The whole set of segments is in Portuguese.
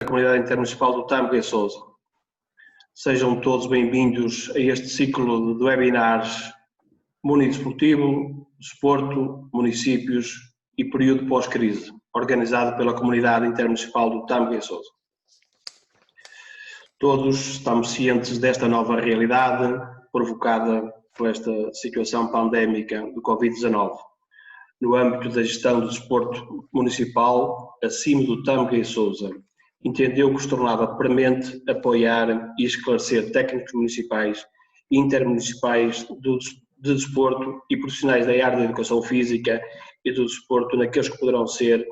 da Comunidade Intermunicipal do Tamega e Sousa. Sejam todos bem-vindos a este ciclo de webinars Munidesportivo, Desporto, Municípios e Período Pós-Crise, organizado pela Comunidade Intermunicipal do Tamega e Sousa. Todos estamos cientes desta nova realidade provocada por esta situação pandémica do Covid-19. No âmbito da gestão do desporto municipal, a CIM do Tamega e Sousa entendeu que se tornava premente apoiar e esclarecer técnicos municipais e intermunicipais de desporto e profissionais da área da educação física e do desporto naqueles que poderão ser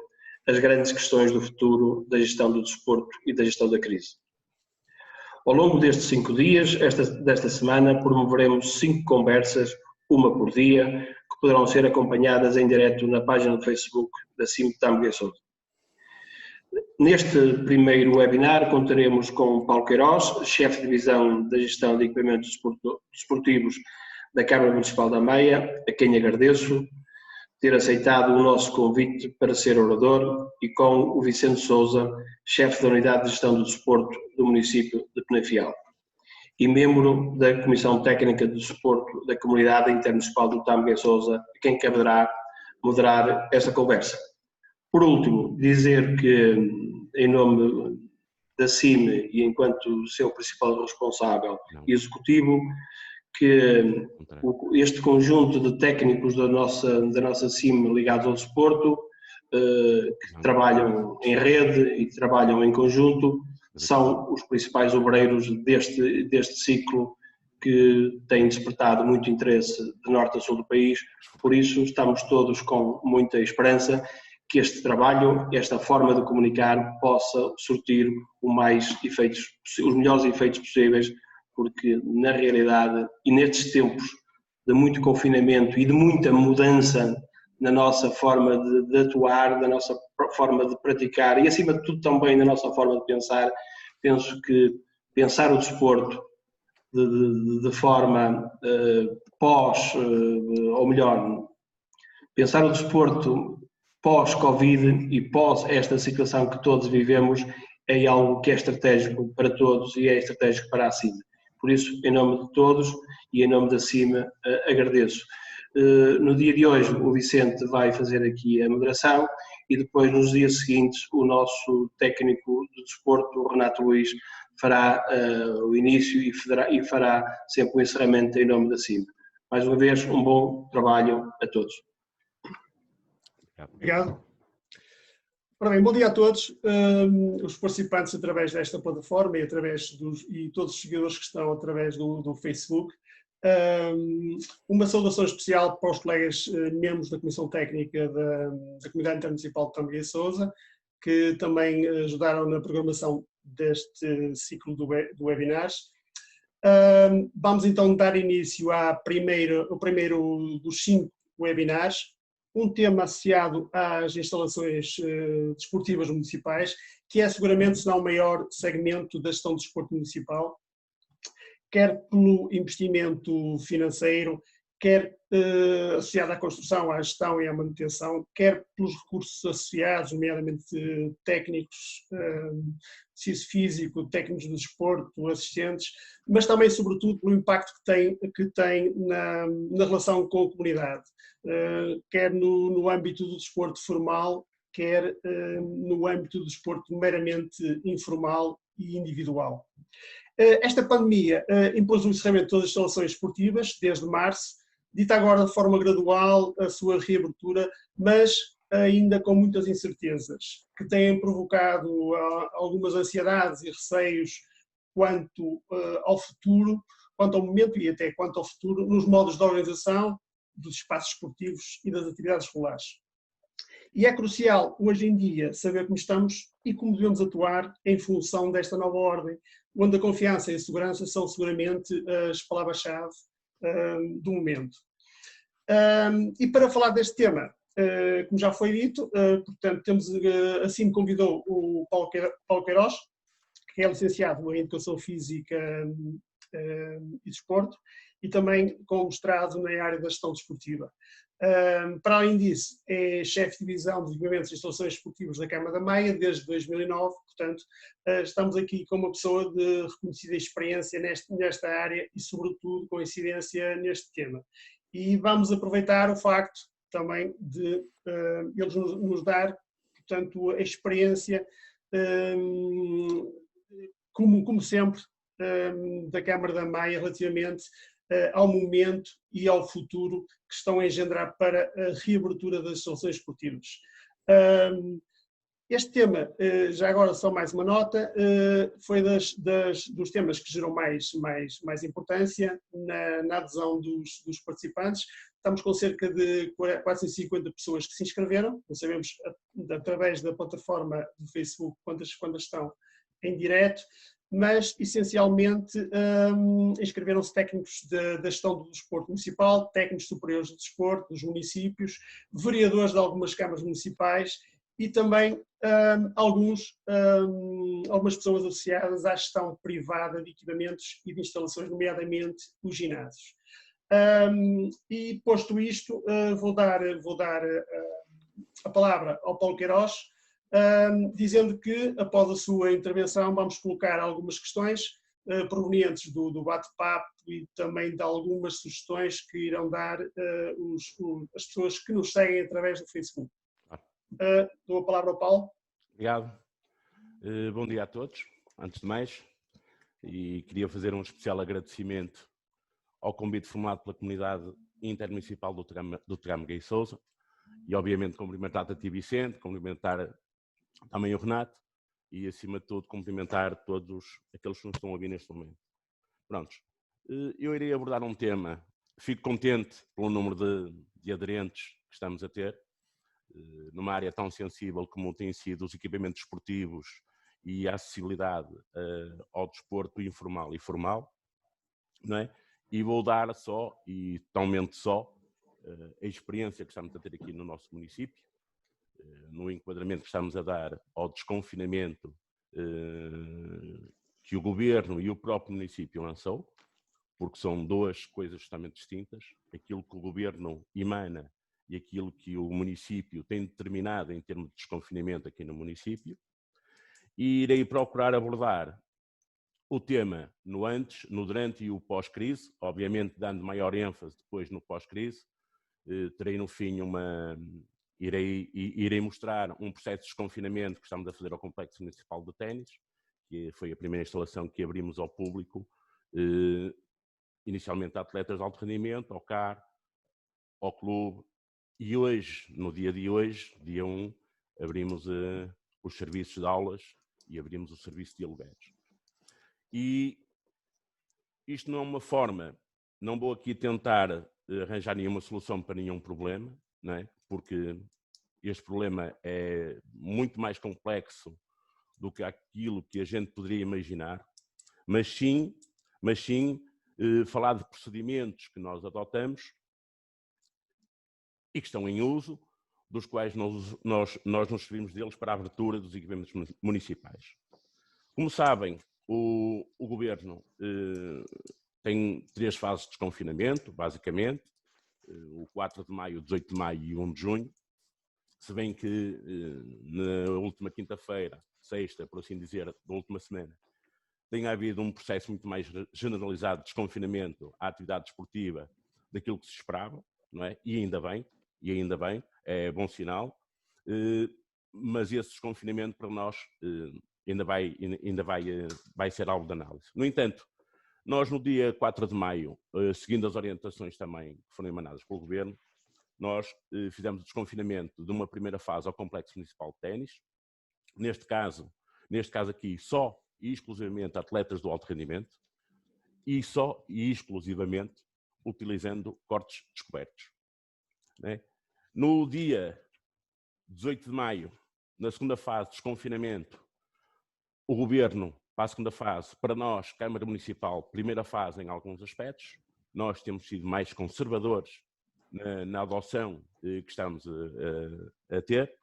as grandes questões do futuro da gestão do desporto e da gestão da crise. Ao longo destes 5 dias, desta semana, promoveremos 5 conversas, uma por dia, que poderão ser acompanhadas em direto na página do Facebook da CIM do Tamega e Sousa. Neste primeiro webinar contaremos com Paulo Queiroz, chefe de divisão da gestão de equipamentos desportivos da Câmara Municipal da Meia, a quem agradeço ter aceitado o nosso convite para ser orador, e com o Vicente Sousa, chefe da Unidade de Gestão do Desporto do município de Penafiel e membro da Comissão Técnica de Desporto da Comunidade Intermunicipal do Tamega e Sousa, a quem caberá moderar esta conversa. Por último, dizer que, em nome da CIM e enquanto seu principal responsável executivo, que este conjunto de técnicos da nossa CIM ligados ao desporto, que trabalham em rede e trabalham em conjunto, são os principais obreiros deste ciclo que tem despertado muito interesse de norte a sul do país. Por isso, estamos todos com muita esperança que este trabalho, esta forma de comunicar, possa surtir os melhores efeitos possíveis, porque na realidade e nestes tempos de muito confinamento e de muita mudança na nossa forma de atuar, da nossa forma de praticar e acima de tudo também na nossa forma de pensar, penso que pensar o desporto de forma ou melhor, pensar o desporto pós-Covid e pós esta situação que todos vivemos é algo que é estratégico para todos e é estratégico para a CIM. Por isso, em nome de todos e em nome da CIM, agradeço. No dia de hoje, o Vicente vai fazer aqui a moderação e depois, nos dias seguintes, o nosso técnico de desporto, o Renato Luís, fará o início e fará sempre o encerramento em nome da CIM. Mais uma vez, um bom trabalho a todos. Obrigado. Ora bem, bom dia a todos. Os participantes através desta plataforma e todos os seguidores que estão através do Facebook. Uma saudação especial para os colegas membros da Comissão Técnica da Comunidade Intermunicipal de Tamega e Sousa, que também ajudaram na programação deste ciclo de webinars. Vamos então dar início ao primeiro dos 5 webinars, um tema associado às instalações desportivas municipais, que é seguramente, se não o maior segmento da gestão do desporto municipal, quer pelo investimento financeiro, quer associado à construção, à gestão e à manutenção, quer pelos recursos associados, nomeadamente técnicos, exercício físico, técnicos de desporto, assistentes, mas também, sobretudo, pelo impacto que tem na relação com a comunidade, quer no âmbito do desporto formal, quer no âmbito do desporto meramente informal e individual. Esta pandemia impôs o encerramento de todas as instalações esportivas, desde março, dita agora de forma gradual a sua reabertura, mas ainda com muitas incertezas, que têm provocado algumas ansiedades e receios quanto ao futuro, quanto ao momento e até quanto ao futuro, nos modos de organização dos espaços esportivos e das atividades regulares. E é crucial, hoje em dia, saber como estamos e como devemos atuar em função desta nova ordem, onde a confiança e a segurança são seguramente as palavras-chave do momento. E para falar deste tema, como já foi dito, portanto, assim me convidou o Paulo Queiroz, que é licenciado em Educação Física e desporto, e também com mestrado na área da gestão desportiva. Para além disso, é chefe de divisão de equipamentos e instalações esportivas da Câmara da Maia desde 2009, portanto, estamos aqui com uma pessoa de reconhecida experiência nesta área e, sobretudo, com incidência neste tema. E vamos aproveitar o facto também de eles nos dar, portanto, a experiência, como sempre, da Câmara da Maia relativamente ao momento e ao futuro que estão a engendrar para a reabertura das instalações esportivas. Este tema, já agora só mais uma nota, foi dos temas que gerou mais importância na adesão dos participantes. Estamos com cerca de 450 pessoas que se inscreveram, não sabemos através da plataforma do Facebook quantas estão em direto, mas essencialmente inscreveram-se técnicos da gestão do desporto municipal, técnicos superiores de desporto dos municípios, vereadores de algumas câmaras municipais e também algumas pessoas associadas à gestão privada de equipamentos e de instalações, nomeadamente os ginásios. E posto isto, vou dar a palavra ao Paulo Queiroz, dizendo que, após a sua intervenção, vamos colocar algumas questões provenientes do bate-papo e também de algumas sugestões que irão dar as pessoas que nos seguem através do Facebook. Dou a palavra ao Paulo. Obrigado. Bom dia a todos, antes de mais, e queria fazer um especial agradecimento ao convite formado pela comunidade intermunicipal do Teramo Gay Sousa e, obviamente, cumprimentar a ti, Vicente, cumprimentar também o Renato e, acima de tudo, cumprimentar todos aqueles que nos estão a ouvir neste momento. Prontos, eu irei abordar um tema, fico contente pelo número de aderentes que estamos a ter, numa área tão sensível como tem sido os equipamentos esportivos e a acessibilidade ao desporto informal e formal, não é? E vou dar só, e totalmente só, a experiência que estamos a ter aqui no nosso município, no enquadramento que estamos a dar ao desconfinamento que o Governo e o próprio município lançou, porque são duas coisas totalmente distintas, aquilo que o Governo emana e aquilo que o município tem determinado em termos de desconfinamento aqui no município, e irei procurar abordar o tema no antes, no durante e o pós-crise, obviamente dando maior ênfase depois no pós-crise. Terei no fim irei mostrar um processo de desconfinamento que estamos a fazer ao Complexo Municipal de Ténis, que foi a primeira instalação que abrimos ao público, inicialmente a atletas de alto rendimento, ao CAR, ao clube, e hoje, no dia de hoje, dia 1, abrimos os serviços de aulas e abrimos o serviço de aluguéis. E isto não é uma forma, não vou aqui tentar arranjar nenhuma solução para nenhum problema, não é? Porque este problema é muito mais complexo do que aquilo que a gente poderia imaginar, mas sim falar de procedimentos que nós adotamos e que estão em uso, dos quais nós nos servimos deles para a abertura dos equipamentos municipais. Como sabem, o Governo tem 3 fases de desconfinamento, basicamente, o 4 de maio, 18 de maio e 1 de junho, se bem que na última quinta-feira, sexta, por assim dizer, da última semana, tem havido um processo muito mais generalizado de desconfinamento à atividade desportiva daquilo que se esperava, não é? E ainda bem, é bom sinal, mas esse desconfinamento para nós ainda vai ser alvo de análise. No entanto, nós no dia 4 de maio, seguindo as orientações também que foram emanadas pelo Governo, nós fizemos o desconfinamento de uma primeira fase ao Complexo Municipal de Ténis, neste caso aqui só e exclusivamente atletas do alto rendimento e só e exclusivamente utilizando cortes descobertos. Né? No dia 18 de maio, na segunda fase de desconfinamento, o Governo, para a segunda fase, para nós, Câmara Municipal, primeira fase em alguns aspectos, nós temos sido mais conservadores na adoção que estamos a ter,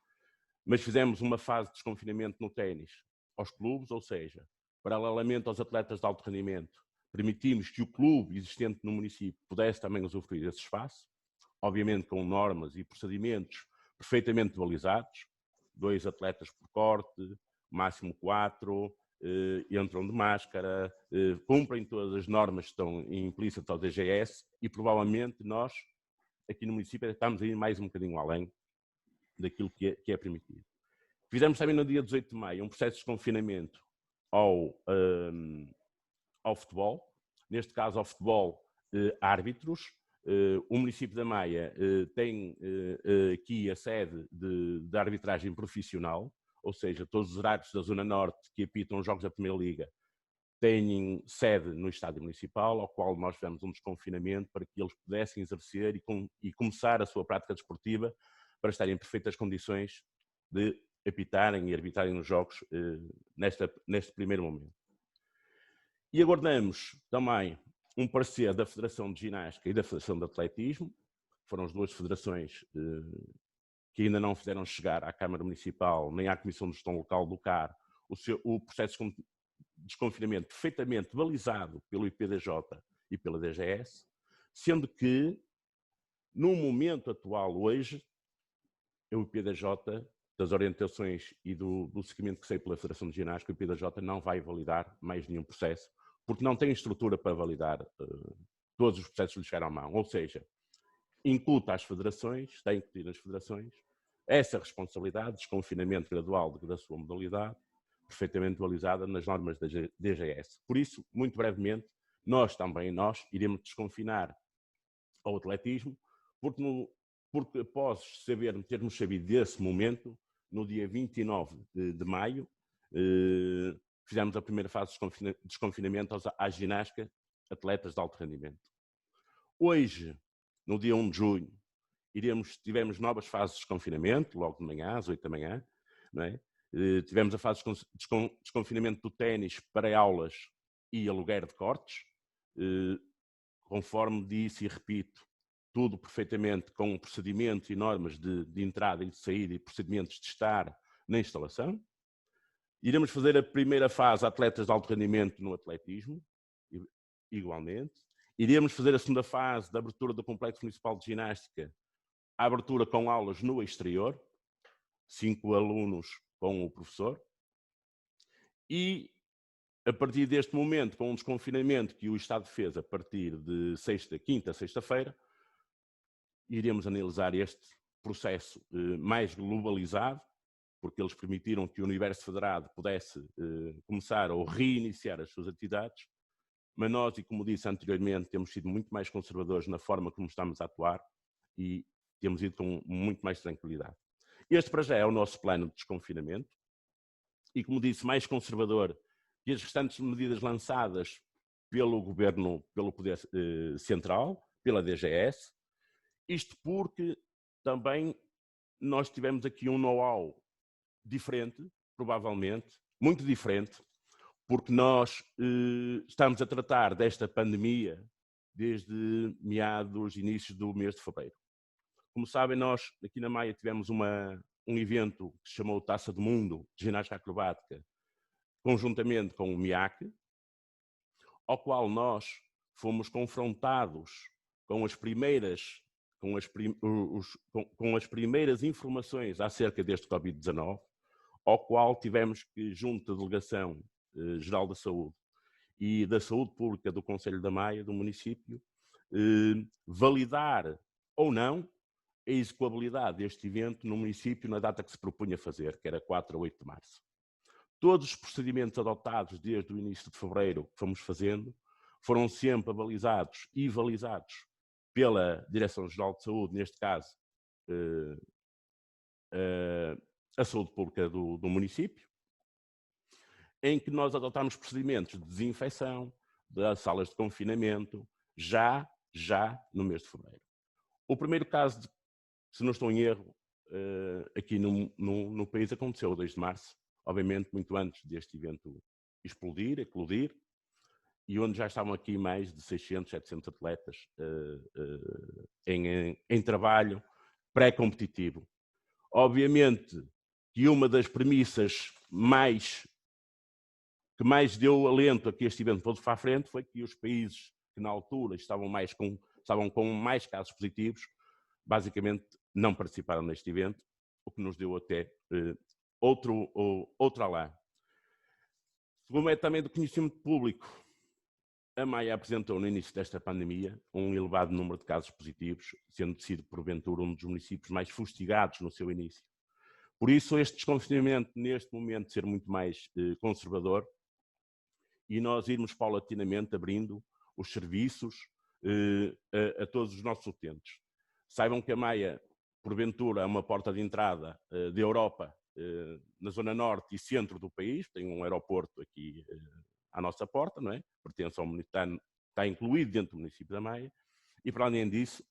mas fizemos uma fase de desconfinamento no ténis aos clubes, ou seja, paralelamente aos atletas de alto rendimento, permitimos que o clube existente no município pudesse também usufruir desse espaço, obviamente com normas e procedimentos perfeitamente balizados, 2 atletas por corte, máximo 4, entram de máscara, cumprem todas as normas que estão implícitas ao DGS e provavelmente nós, aqui no município, estamos a ir mais um bocadinho além daquilo que é permitido. Fizemos também no dia 18 de maio um processo de desconfinamento ao futebol, neste caso ao futebol árbitros. O município da Maia tem aqui a sede de arbitragem profissional, ou seja, todos os árbitros da Zona Norte que apitam os jogos da Primeira Liga têm sede no estádio municipal, ao qual nós fizemos um desconfinamento para que eles pudessem exercer e começar a sua prática desportiva para estarem em perfeitas condições de apitarem e arbitrarem os jogos neste primeiro momento. E aguardamos também um parecer da Federação de Ginástica e da Federação de Atletismo, foram as 2 federações que ainda não fizeram chegar à Câmara Municipal nem à Comissão de Gestão Local do CAR o processo de desconfinamento perfeitamente balizado pelo IPDJ e pela DGS, sendo que, no momento atual, hoje, o IPDJ, das orientações e do seguimento que sei pela Federação de Ginástica, o IPDJ não vai validar mais nenhum processo, porque não tem estrutura para validar todos os processos que lhe chegaram à mão. Ou seja, incuta às federações, tem que ter nas federações, essa responsabilidade de desconfinamento gradual da sua modalidade, perfeitamente balizada nas normas da DGS. Por isso, muito brevemente, nós iremos desconfinar ao atletismo, porque após termos sabido desse momento, no dia 29 de maio, fizemos a primeira fase de desconfinamento à ginástica, atletas de alto rendimento. Hoje, no dia 1 de junho, tivemos novas fases de desconfinamento, logo de manhã, às 8 da manhã, não é? Tivemos a fase de desconfinamento do ténis para aulas e aluguer de cortes, conforme disse e repito, tudo perfeitamente com procedimentos e normas de entrada e de saída e procedimentos de estar na instalação. Iremos fazer a primeira fase atletas de alto rendimento no atletismo, igualmente. Iremos fazer a segunda fase da abertura do Complexo Municipal de Ginástica, a abertura com aulas no exterior, 5 alunos com o professor. E, a partir deste momento, com um desconfinamento que o Estado fez a partir de quinta, sexta-feira, iremos analisar este processo mais globalizado, porque eles permitiram que o Universo Federado pudesse começar ou reiniciar as suas atividades, mas nós, e como disse anteriormente, temos sido muito mais conservadores na forma como estamos a atuar e temos ido com muito mais tranquilidade. Este, para já, é o nosso plano de desconfinamento e, como disse, mais conservador que as restantes medidas lançadas pelo Governo, pelo Poder Central, pela DGS, isto porque também nós tivemos aqui um know-how diferente, provavelmente, muito diferente, porque nós estamos a tratar desta pandemia desde inícios do mês de fevereiro. Como sabem, nós aqui na Maia tivemos um evento que se chamou Taça do Mundo de Ginástica Acrobática, conjuntamente com o MIAC, ao qual nós fomos confrontados com as primeiras informações acerca deste Covid-19, ao qual tivemos que, junto da Delegação Geral da Saúde e da Saúde Pública do Concelho da Maia, do município, validar ou não a execuabilidade deste evento no município na data que se propunha fazer, que era 4 a 8 de março. Todos os procedimentos adotados desde o início de fevereiro que fomos fazendo foram sempre avalizados e validados pela Direção-Geral de Saúde, neste caso a Saúde Pública do município, em que nós adotámos procedimentos de desinfecção das salas de confinamento já no mês de fevereiro. O primeiro caso, se não estou em erro, aqui no país aconteceu o 2 de março, obviamente muito antes deste evento eclodir, e onde já estavam aqui mais de 600, 700 atletas em trabalho pré-competitivo. Obviamente que uma das premissas mais que mais deu alento a que este evento fosse para a frente foi que os países que na altura estavam com mais casos positivos, basicamente não participaram neste evento, o que nos deu até outro alá. Segundo é também do conhecimento público, a Maia apresentou no início desta pandemia um elevado número de casos positivos, sendo sido porventura um dos municípios mais fustigados no seu início. Por isso, este desconfinamento, neste momento, ser muito mais conservador e nós irmos paulatinamente abrindo os serviços a todos os nossos utentes. Saibam que a Maia, porventura, é uma porta de entrada da Europa, na zona norte e centro do país, tem um aeroporto aqui à nossa porta, não é? Pertence ao município, está incluído dentro do município da Maia, e para além disso,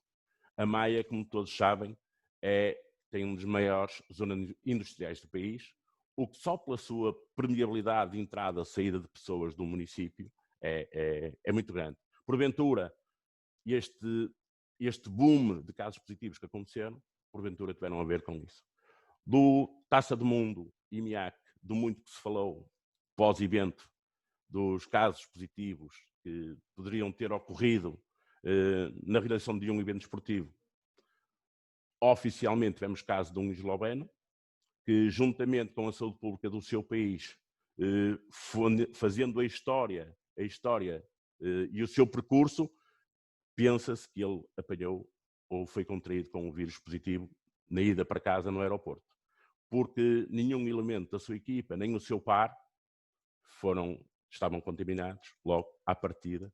a Maia, como todos sabem, tem uma das maiores zonas industriais do país, o que só pela sua permeabilidade de entrada e saída de pessoas do município é muito grande. Porventura, este boom de casos positivos que aconteceram, porventura tiveram a ver com isso. Do Taça do Mundo e MIAC, do muito que se falou pós-evento, dos casos positivos que poderiam ter ocorrido na realização de um evento esportivo, oficialmente tivemos caso de um esloveno, que juntamente com a saúde pública do seu país, fazendo a história e o seu percurso, pensa-se que ele apanhou ou foi contraído com um vírus positivo na ida para casa no aeroporto. Porque nenhum elemento da sua equipa, nem o seu par, estavam contaminados logo à partida.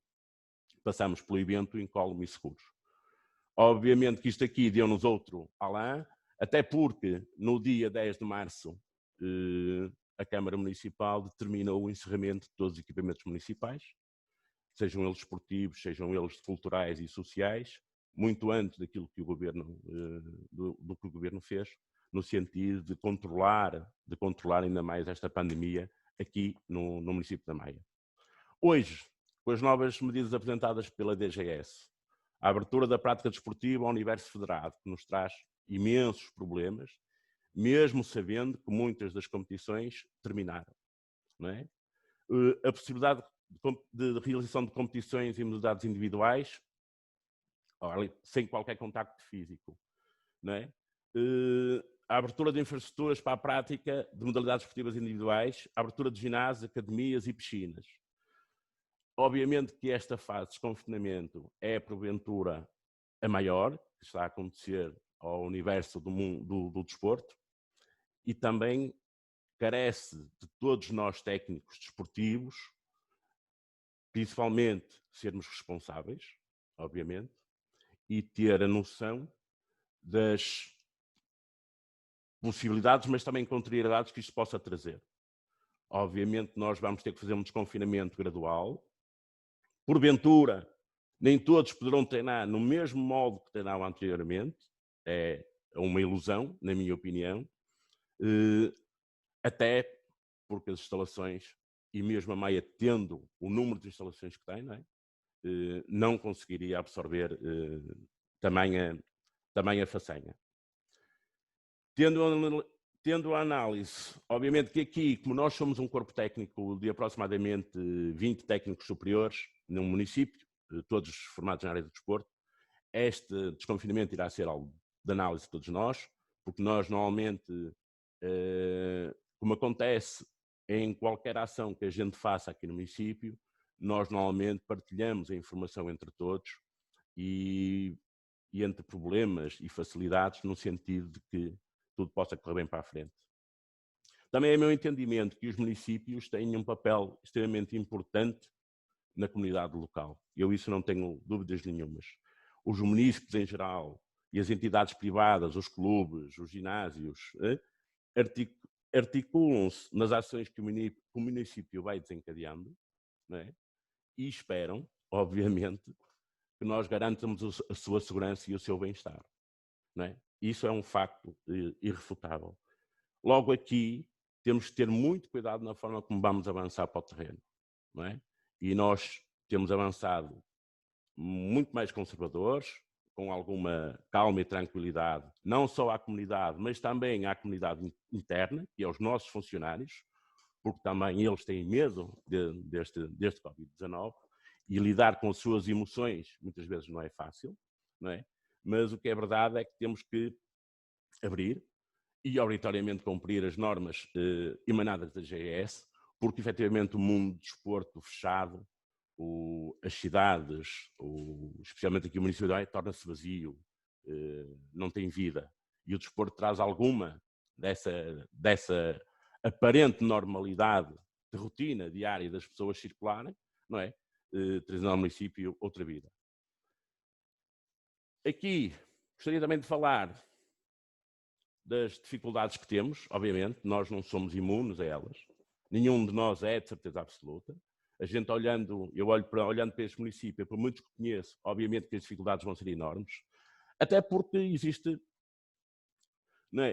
Passamos pelo evento incólume e seguros. Obviamente que isto aqui deu-nos outro além, até porque no dia 10 de março a Câmara Municipal determinou o encerramento de todos os equipamentos municipais, sejam eles esportivos, sejam eles culturais e sociais, muito antes daquilo que o Governo, do que o Governo fez, no sentido de controlar ainda mais esta pandemia aqui no município da Maia. Hoje, com as novas medidas apresentadas pela DGS, a abertura da prática desportiva ao universo federado, que nos traz imensos problemas, mesmo sabendo que muitas das competições terminaram, não é? A possibilidade de realização de competições e modalidades individuais, sem qualquer contacto físico, não é? A abertura de infraestruturas para a prática de modalidades esportivas individuais, a abertura de ginásios, academias e piscinas. Obviamente que esta fase de desconfinamento é, porventura, a maior que está a acontecer ao universo do desporto e também carece de todos nós técnicos desportivos, principalmente sermos responsáveis, obviamente, e ter a noção das possibilidades, mas também contrariedades que isto possa trazer. Obviamente nós vamos ter que fazer um desconfinamento gradual. Porventura, nem todos poderão treinar no mesmo modo que treinavam anteriormente. É uma ilusão, na minha opinião. Até porque as instalações, e mesmo a Maia tendo o número de instalações que tem, não conseguiria absorver tamanha façanha. Tendo a análise, obviamente que aqui, como nós somos um corpo técnico de aproximadamente 20 técnicos superiores num município, todos formados na área do desporto, este desconfinamento irá ser algo de análise de todos nós, porque nós normalmente, como acontece em qualquer ação que a gente faça aqui no município, nós normalmente partilhamos a informação entre todos e entre problemas e facilidades, no sentido de que tudo possa correr bem para a frente. Também é meu entendimento que os municípios têm um papel extremamente importante na comunidade local. Eu isso não tenho dúvidas nenhumas. Os municípios em geral e as entidades privadas, os clubes, os ginásios, articulam-se nas ações que o município vai desencadeando, não é? E esperam, obviamente, que nós garantamos a sua segurança e o seu bem-estar, não é? Isso é um facto irrefutável. Logo aqui, temos que ter muito cuidado na forma como vamos avançar para o terreno, não é? E nós temos avançado muito mais conservadores, com alguma calma e tranquilidade, não só à comunidade, mas também à comunidade interna, que é os nossos funcionários, porque também eles têm medo deste Covid-19, e lidar com as suas emoções muitas vezes não é fácil, não é? Mas o que é verdade é que temos que abrir e obrigatoriamente cumprir as normas emanadas da GES, porque efetivamente o mundo do desporto fechado, as cidades, especialmente aqui o município de Maia, torna-se vazio, não tem vida. E o desporto traz alguma dessa aparente normalidade de rotina diária das pessoas circularem, não é? Trazendo ao município outra vida. Aqui gostaria também de falar das dificuldades que temos, obviamente, nós não somos imunes a elas, nenhum de nós é de certeza absoluta. A gente olhando para este município, por muitos que conheço, obviamente que as dificuldades vão ser enormes, até porque existe,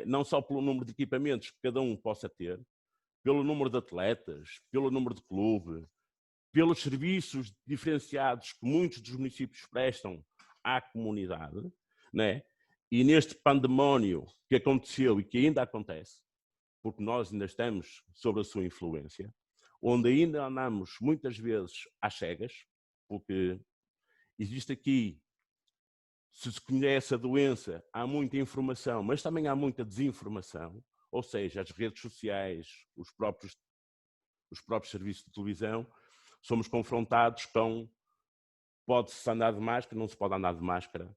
não só pelo número de equipamentos que cada um possa ter, pelo número de atletas, pelo número de clube, pelos serviços diferenciados que muitos dos municípios prestam à comunidade, né? E neste pandemónio que aconteceu e que ainda acontece, porque nós ainda estamos sob a sua influência, onde ainda andamos muitas vezes às cegas, porque existe aqui, se se conhece a doença, há muita informação, mas também há muita desinformação, ou seja, as redes sociais, os próprios serviços de televisão, somos confrontados com pode-se andar de máscara, não se pode andar de máscara.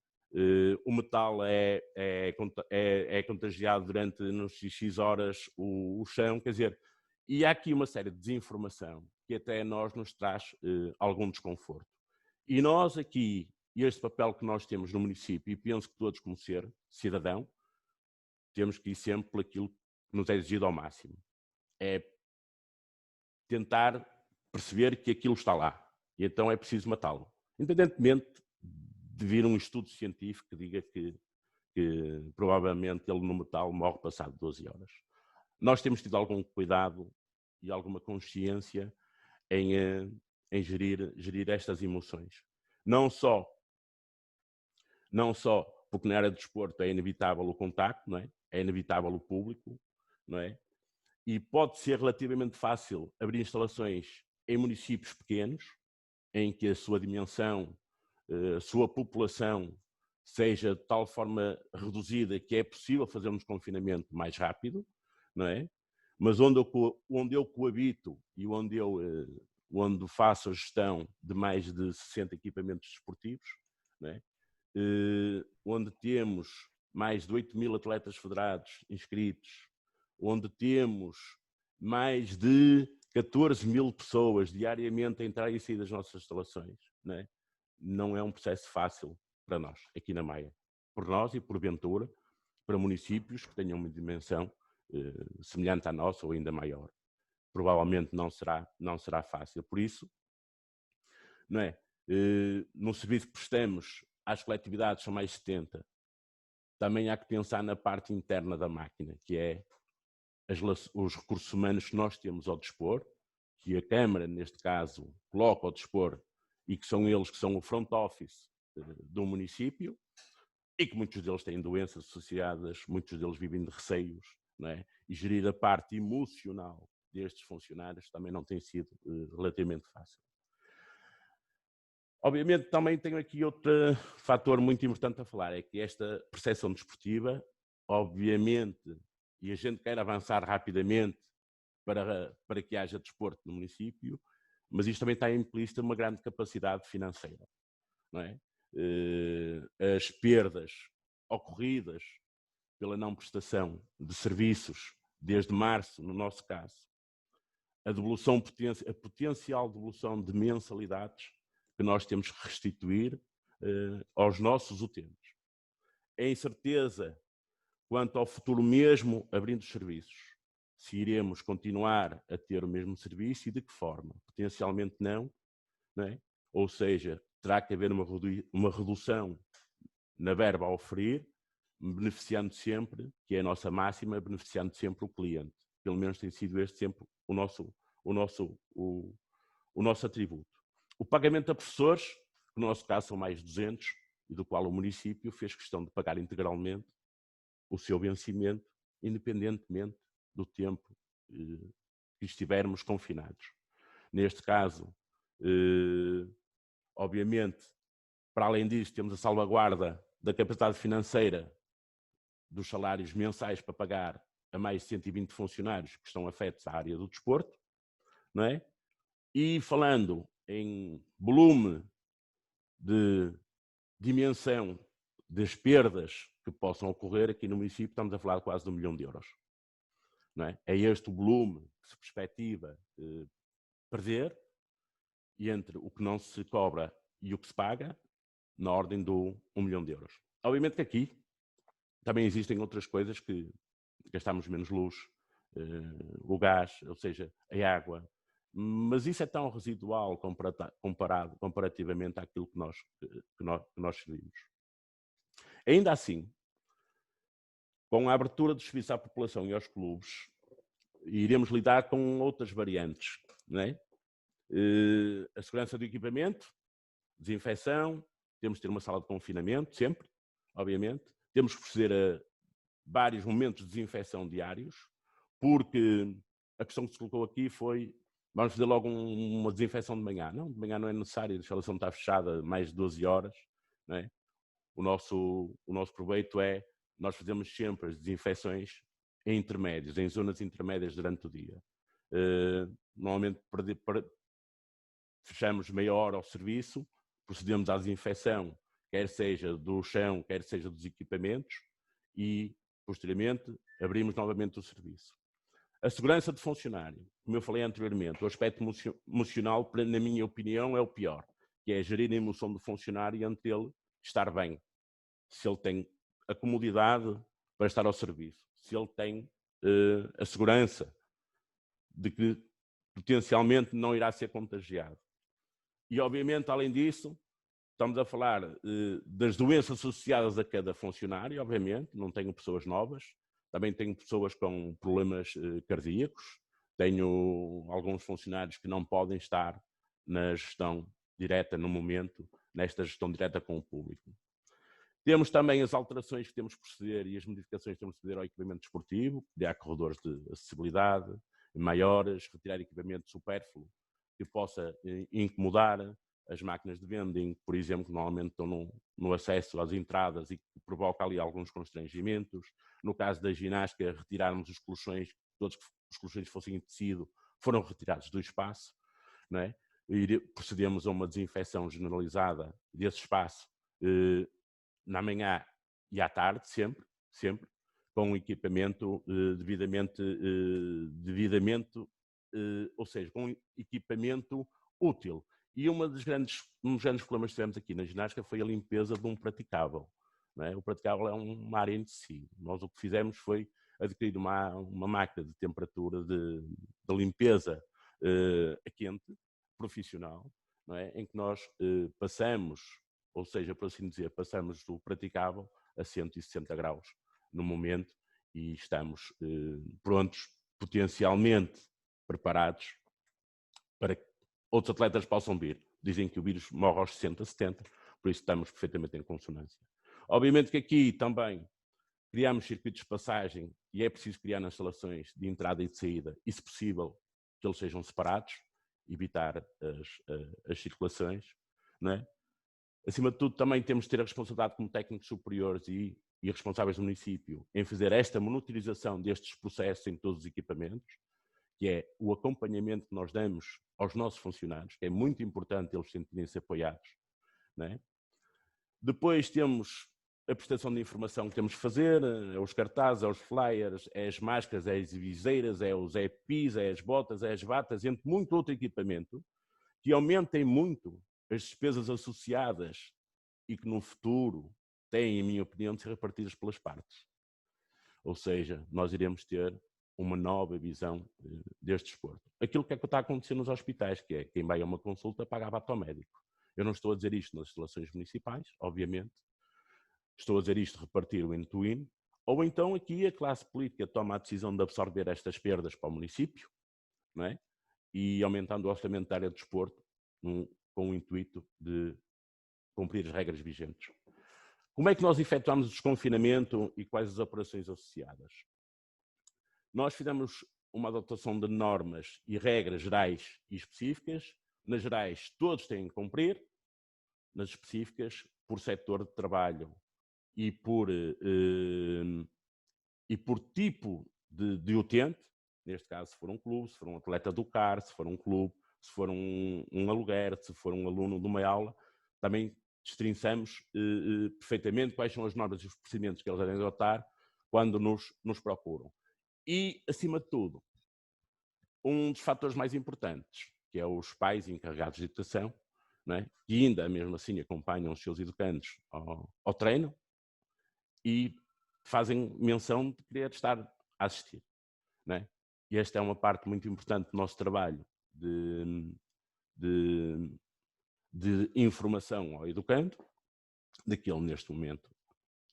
O metal é contagiado durante nos X horas o chão, quer dizer, e há aqui uma série de desinformação que até a nós nos traz algum desconforto. E nós aqui, este papel que nós temos no município, e penso que todos como ser cidadão, temos que ir sempre por aquilo que nos é exigido ao máximo. É tentar perceber que aquilo está lá, e então é preciso matá-lo. Independentemente de vir um estudo científico que diga que provavelmente ele no metal morre passado 12 horas. Nós temos tido algum cuidado e alguma consciência em gerir estas emoções. Não só porque na área do desporto é inevitável o contacto, não é? É inevitável o público, não é? E pode ser relativamente fácil abrir instalações em municípios pequenos, em que a sua dimensão, a sua população seja de tal forma reduzida que é possível fazer um desconfinamento mais rápido, não é? Mas onde eu coabito e onde faço a gestão de mais de 60 equipamentos desportivos, não é? Onde temos mais de 8.000 atletas federados inscritos, onde temos mais de 14.000 pessoas diariamente a entrar e sair das nossas instalações, não é um processo fácil para nós, aqui na Maia. Por nós e porventura, para municípios que tenham uma dimensão semelhante à nossa ou ainda maior. Provavelmente não será fácil. Por isso, no serviço que prestamos às coletividades, são mais 70. Também há que pensar na parte interna da máquina, que é os recursos humanos que nós temos ao dispor, que a Câmara, neste caso, coloca ao dispor, e que são eles que são o front office do município, e que muitos deles têm doenças associadas, muitos deles vivem de receios, não é? E gerir a parte emocional destes funcionários também não tem sido relativamente fácil. Obviamente também tenho aqui outro fator muito importante a falar, é que esta percepção desportiva, obviamente, e a gente quer avançar rapidamente para que haja desporto no município, mas isto também está implícito uma grande capacidade financeira, não é? As perdas ocorridas pela não prestação de serviços desde março, no nosso caso, a potencial devolução de mensalidades que nós temos que restituir aos nossos utentes. A incerteza quanto ao futuro mesmo abrindo os serviços. Se iremos continuar a ter o mesmo serviço e de que forma? Potencialmente não é? Ou seja, terá que haver uma redução na verba a oferir, beneficiando sempre, que é a nossa máxima, beneficiando sempre o cliente. Pelo menos tem sido este sempre o nosso atributo. O pagamento a professores, que no nosso caso são mais de 200, e do qual o município fez questão de pagar integralmente o seu vencimento, independentemente do tempo que estivermos confinados. Neste caso, obviamente, para além disso, temos a salvaguarda da capacidade financeira dos salários mensais para pagar a mais de 120 funcionários que estão afetos à área do desporto, não é? E falando em volume de dimensão das perdas que possam ocorrer aqui no município, estamos a falar de quase de 1 milhão de euros. Não é? É este o volume que se perspectiva perder, e entre o que não se cobra e o que se paga, na ordem do 1 milhão de euros. Obviamente que aqui também existem outras coisas que gastamos menos luz, o gás, ou seja, a água, mas isso é tão residual comparativamente àquilo que nós servimos. Ainda assim, com a abertura do serviço à população e aos clubes, iremos lidar com outras variantes, não é? A segurança do equipamento, desinfecção, temos de ter uma sala de confinamento, sempre, obviamente. Temos que proceder a vários momentos de desinfecção diários, porque a questão que se colocou aqui foi, vamos fazer logo uma desinfecção de manhã. Não, de manhã não é necessário, a instalação está fechada mais de 12 horas, não é? O nosso proveito é, nós fazemos sempre as desinfecções em intermédios, em zonas intermédias durante o dia. Normalmente fechamos meia hora ao serviço, procedemos à desinfecção, quer seja do chão, quer seja dos equipamentos, e, posteriormente, abrimos novamente o serviço. A segurança de funcionário, como eu falei anteriormente, o aspecto emocional, na minha opinião, é o pior, que é gerir a emoção do funcionário e ante ele estar bem. Se ele tem a comodidade para estar ao serviço, se ele tem a segurança de que potencialmente não irá ser contagiado. E, obviamente, além disso, estamos a falar das doenças associadas a cada funcionário, obviamente, não tenho pessoas novas, também tenho pessoas com problemas cardíacos, tenho alguns funcionários que não podem estar na gestão direta no momento, nesta gestão direta com o público. Temos também as alterações que temos que proceder e as modificações que temos que proceder ao equipamento desportivo, criar corredores de acessibilidade maiores, retirar equipamento supérfluo que possa incomodar, as máquinas de vending, por exemplo, que normalmente estão no acesso às entradas e que provoca ali alguns constrangimentos. No caso da ginástica, retirarmos os colchões, todos os colchões que fossem em tecido foram retirados do espaço, não é? E procedemos a uma desinfecção generalizada desse espaço na manhã e à tarde, sempre, com equipamento devidamente, ou seja, com equipamento útil. E um dos grandes problemas que tivemos aqui na ginástica foi a limpeza de um praticável. Não é? O praticável é uma área em si. Nós o que fizemos foi adquirir uma máquina de temperatura de limpeza a quente, profissional, não é? Em que nós passamos, ou seja, por assim dizer, passamos do praticável a 160 graus no momento e estamos prontos, potencialmente preparados para que outros atletas possam vir. Dizem que o vírus morre aos 60, 70, por isso estamos perfeitamente em consonância. Obviamente que aqui também criamos circuitos de passagem e é preciso criar nas instalações de entrada e de saída, e se possível, que eles sejam separados, evitar as circulações, não é? Acima de tudo, também temos de ter a responsabilidade como técnicos superiores e responsáveis do município em fazer esta monitorização destes processos em todos os equipamentos, que é o acompanhamento que nós damos aos nossos funcionários, que é muito importante eles sentirem-se apoiados, não é? Depois temos a prestação de informação que temos que fazer, é os cartazes, é os flyers, é as máscaras, é as viseiras, é os EPIs, é as botas, é as batas, entre muito outro equipamento, que aumentem muito as despesas associadas e que no futuro têm, em minha opinião, de ser repartidas pelas partes. Ou seja, nós iremos ter uma nova visão deste desporto. Aquilo que está a acontecer nos hospitais, que é quem vai a uma consulta paga a bata ao médico. Eu não estou a dizer isto nas instalações municipais, obviamente. Estou a dizer isto repartir o end-to-end. Ou então aqui a classe política toma a decisão de absorver estas perdas para o município, não é? E aumentando o orçamento da área de desporto com o intuito de cumprir as regras vigentes. Como é que nós efetuamos o desconfinamento e quais as operações associadas? Nós fizemos uma adotação de normas e regras gerais e específicas. Nas gerais, todos têm que cumprir. Nas específicas, por setor de trabalho e por tipo de utente, neste caso, se for um clube, se for um atleta do CAR, se for um clube, se for um aluguer, se for um aluno de uma aula, também destrinçamos perfeitamente quais são as normas e os procedimentos que eles devem adotar quando nos procuram. E, acima de tudo, um dos fatores mais importantes, que é os pais encarregados de educação, não é? Que ainda, mesmo assim, acompanham os seus educandos ao treino e fazem menção de querer estar a assistir, não é? E esta é uma parte muito importante do nosso trabalho de informação ao educando, de que ele, neste momento,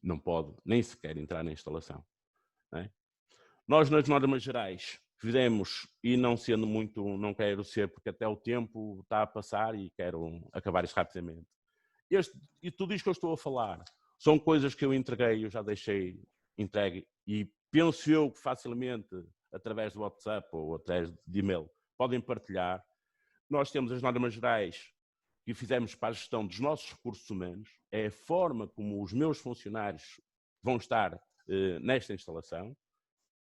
não pode nem sequer entrar na instalação. Não é? Nós, nas normas gerais, fizemos, e não sendo muito, não quero ser, porque até o tempo está a passar e quero acabar isto rapidamente. E tudo isto que eu estou a falar são coisas que eu entreguei, eu já deixei entregue, e penso eu que facilmente, através do WhatsApp ou através de e-mail, podem partilhar. Nós temos as normas gerais que fizemos para a gestão dos nossos recursos humanos, é a forma como os meus funcionários vão estar nesta instalação.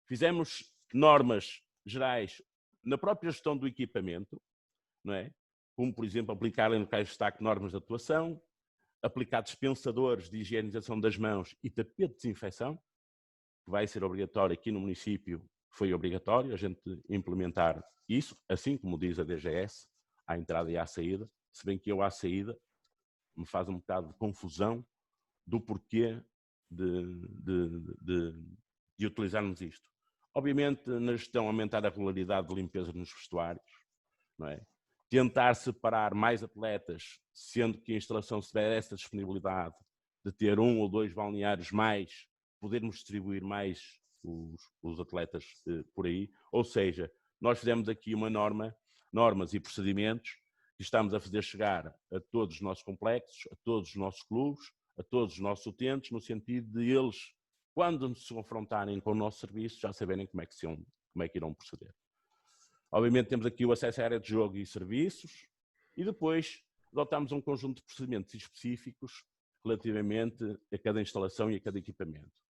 Fizemos normas gerais na própria gestão do equipamento, não é? Como, por exemplo, aplicar em locais de destaque normas de atuação, aplicar dispensadores de higienização das mãos e tapete de desinfecção, que vai ser obrigatório aqui no município, foi obrigatório a gente implementar isso, assim como diz a DGS, à entrada e à saída, se bem que eu à saída me faz um bocado de confusão do porquê de utilizarmos isto. Obviamente, na gestão, aumentar a regularidade de limpeza nos vestuários, não é? Tentar separar mais atletas, sendo que a instalação se der essa disponibilidade de ter 1 ou 2 balneários mais, podermos distribuir mais os atletas por aí. Ou seja, nós fizemos aqui uma normas e procedimentos que estamos a fazer chegar a todos os nossos complexos, a todos os nossos clubes, a todos os nossos utentes, no sentido de eles, quando se confrontarem com o nosso serviço, já saberem como é que irão proceder. Obviamente temos aqui o acesso à área de jogo e serviços e depois adotamos um conjunto de procedimentos específicos relativamente a cada instalação e a cada equipamento.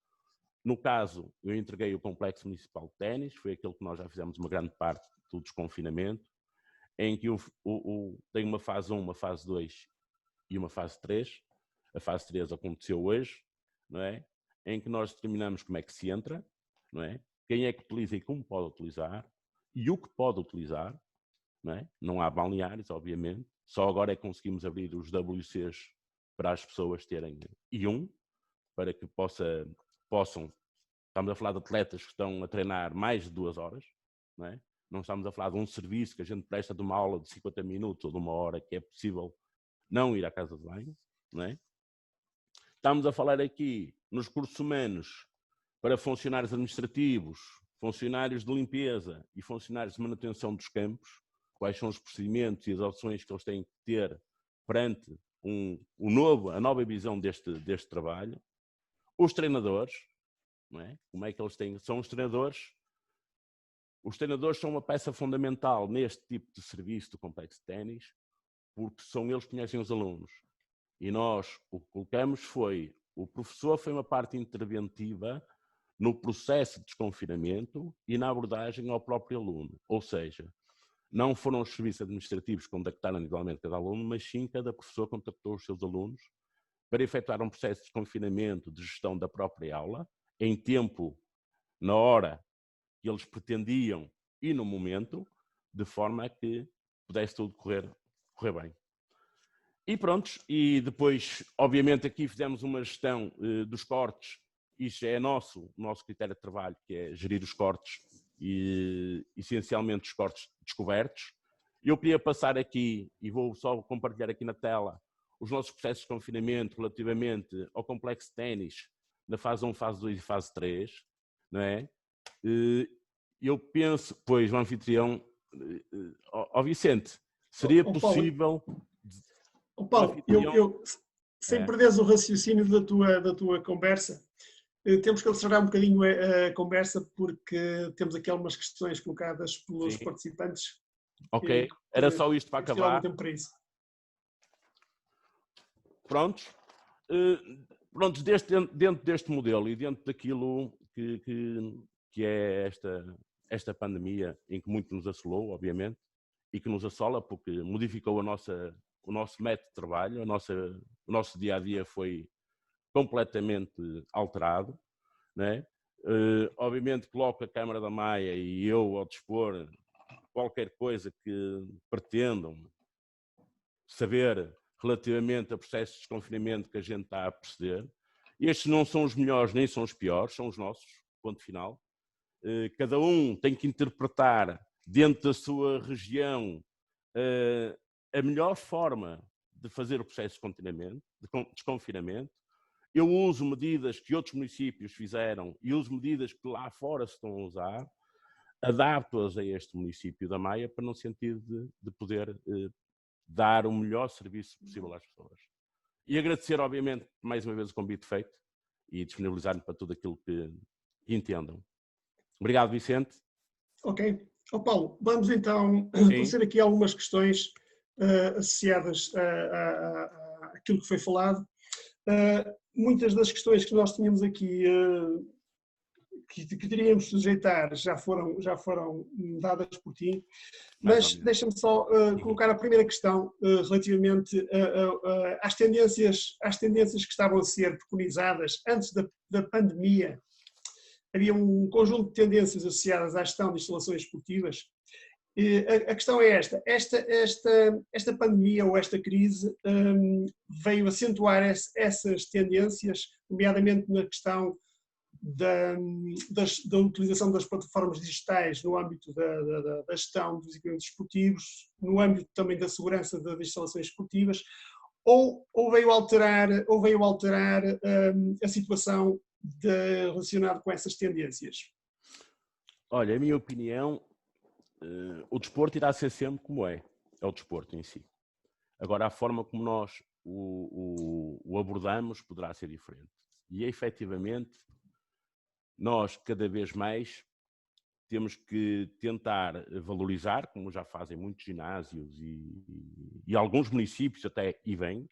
No caso, eu entreguei o Complexo Municipal de Ténis, foi aquele que nós já fizemos uma grande parte do desconfinamento, em que tem uma fase 1, uma fase 2 e uma fase 3. A fase 3 aconteceu hoje, não é? Em que nós determinamos como é que se entra, não é? Quem é que utiliza e como pode utilizar, e o que pode utilizar, não é? Não há balneários, obviamente, só agora é que conseguimos abrir os WCs para as pessoas terem para que possam, estamos a falar de atletas que estão a treinar mais de 2 horas, não é? Não estamos a falar de um serviço que a gente presta de uma aula de 50 minutos ou de 1 hora que é possível não ir à casa de banho, não é? Estamos a falar aqui nos recursos humanos para funcionários administrativos, funcionários de limpeza e funcionários de manutenção dos campos, quais são os procedimentos e as opções que eles têm que ter perante a nova visão deste trabalho. Os treinadores, não é? Como é que eles têm? São os treinadores. Os treinadores são uma peça fundamental neste tipo de serviço do Complexo de Ténis, porque são eles que conhecem os alunos. E nós, o que colocamos foi, o professor foi uma parte interventiva no processo de desconfinamento e na abordagem ao próprio aluno. Ou seja, não foram os serviços administrativos que contactaram individualmente cada aluno, mas sim cada professor contactou os seus alunos para efetuar um processo de desconfinamento, de gestão da própria aula, em tempo, na hora que eles pretendiam e no momento, de forma a que pudesse tudo correr bem. E pronto, e depois, obviamente, aqui fizemos uma gestão dos cortes. Isto é nosso critério de trabalho, que é gerir os cortes e, essencialmente, os cortes descobertos. Eu queria passar aqui, e vou só compartilhar aqui na tela, os nossos processos de confinamento relativamente ao Complexo de Ténis, na fase 1, fase 2 e fase 3, não é? Eu penso, pois, o anfitrião, Vicente, seria possível... Paulo, sem perderes o raciocínio da tua conversa, temos que acelerar um bocadinho a conversa porque temos aqui algumas questões colocadas pelos Sim. participantes. Ok, era só isto para temos que ter algum acabar. tempo para isso. Prontos? Prontos, dentro deste modelo e dentro daquilo que é esta pandemia, em que muito nos assolou, obviamente, e que nos assola porque modificou o nosso método de trabalho, o nosso dia-a-dia foi completamente alterado, né? Obviamente coloco a Câmara da Maia e eu ao dispor qualquer coisa que pretendam saber relativamente a processos de desconfinamento que a gente está a proceder. Estes não são os melhores nem são os piores, são os nossos, ponto final. Cada um tem que interpretar dentro da sua região a melhor forma de fazer o processo de desconfinamento. Eu uso medidas que outros municípios fizeram e uso medidas que lá fora se estão a usar, adapto-as a este município da Maia para no sentido de poder dar o melhor serviço possível às pessoas. E agradecer, obviamente, mais uma vez o convite feito e disponibilizar-me para tudo aquilo que entendam. Obrigado, Vicente. Ok. Paulo, vamos então fazer aqui algumas questões associadas àquilo que foi falado. Muitas das questões que nós tínhamos aqui que teríamos de sujeitar já foram dadas por ti, mas deixa-me só colocar a primeira questão relativamente às tendências que estavam a ser preconizadas antes da pandemia. Havia um conjunto de tendências associadas à gestão de instalações esportivas. A questão é esta pandemia ou esta crise veio acentuar essas tendências, nomeadamente na questão da utilização das plataformas digitais no âmbito da gestão dos equipamentos esportivos, no âmbito também da segurança das instalações esportivas, ou veio alterar a situação relacionada com essas tendências? Olha, a minha opinião, o desporto irá ser sempre como é o desporto em si. Agora, a forma como nós o abordamos poderá ser diferente. E, efetivamente, nós, cada vez mais, temos que tentar valorizar, como já fazem muitos ginásios e alguns municípios até e bem,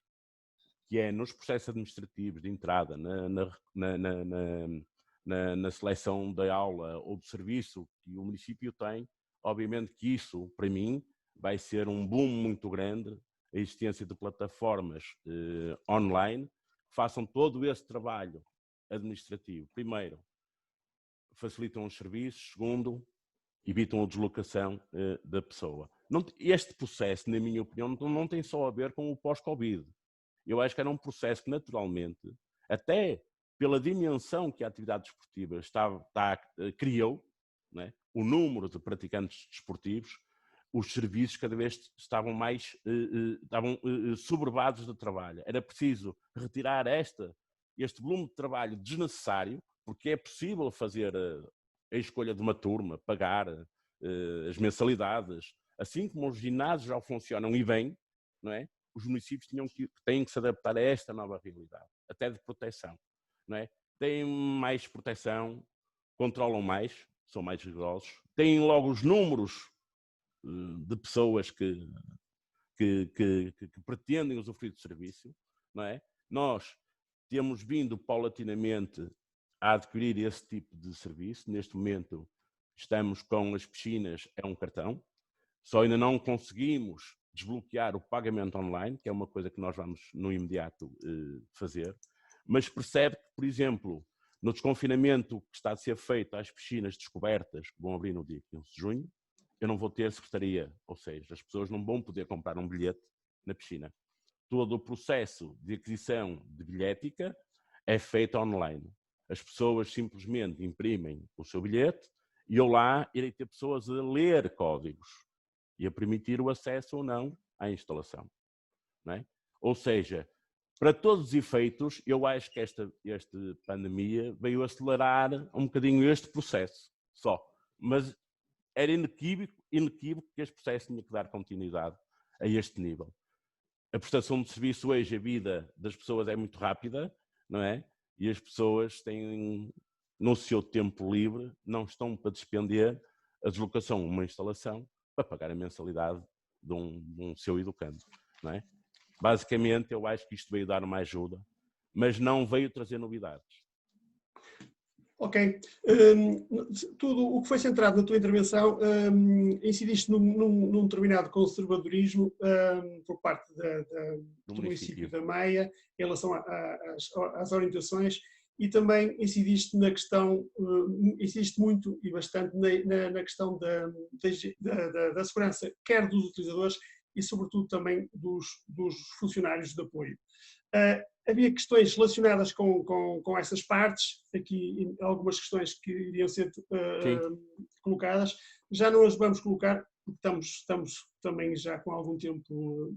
que é nos processos administrativos de entrada, na seleção da aula ou do serviço que o município tem. Obviamente que isso, para mim, vai ser um boom muito grande, a existência de plataformas online que façam todo esse trabalho administrativo. Primeiro, facilitam os serviços. Segundo, evitam a deslocação da pessoa. Este processo, na minha opinião, não tem só a ver com o pós-Covid. Eu acho que era um processo que, naturalmente, até pela dimensão que a atividade desportiva criou, né, o número de praticantes desportivos, os serviços cada vez estavam mais sobrevvados de trabalho. Era preciso retirar este volume de trabalho desnecessário, porque é possível fazer a escolha de uma turma, pagar as mensalidades, assim como os ginásios já funcionam e bem, não é? Os municípios têm que se adaptar a esta nova realidade, até de proteção, não é? Têm mais proteção, controlam mais, são mais rigorosos, têm logo os números de pessoas que pretendem usufruir do serviço, não é? Nós temos vindo paulatinamente a adquirir esse tipo de serviço. Neste momento estamos com as piscinas, é um cartão, só ainda não conseguimos desbloquear o pagamento online, que é uma coisa que nós vamos no imediato fazer, mas percebe que, por exemplo, no desconfinamento que está a ser feito às piscinas descobertas, que vão abrir no dia 15 de junho, eu não vou ter secretaria, ou seja, as pessoas não vão poder comprar um bilhete na piscina. Todo o processo de aquisição de bilhética é feito online. As pessoas simplesmente imprimem o seu bilhete e eu lá irei ter pessoas a ler códigos e a permitir o acesso ou não à instalação. Não é? Ou seja, para todos os efeitos, eu acho que esta pandemia veio acelerar um bocadinho este processo só. Mas era inequívoco que este processo tinha que dar continuidade a este nível. A prestação de serviço hoje, a vida das pessoas é muito rápida, não é? e as pessoas têm, no seu tempo livre, não estão para despender a deslocação, uma instalação, para pagar a mensalidade de um seu educando, não é? Basicamente, eu acho que isto veio dar uma ajuda, mas não veio trazer novidades. Ok. Tudo o que foi centrado na tua intervenção, incidiste num determinado conservadorismo por parte do município da Maia em relação às orientações, e também incidiste na questão, incidiste muito e bastante na questão da segurança, quer dos utilizadores e sobretudo também dos funcionários de apoio. Havia questões relacionadas com essas partes, aqui algumas questões que iriam ser colocadas, já não as vamos colocar, porque estamos também já com algum tempo,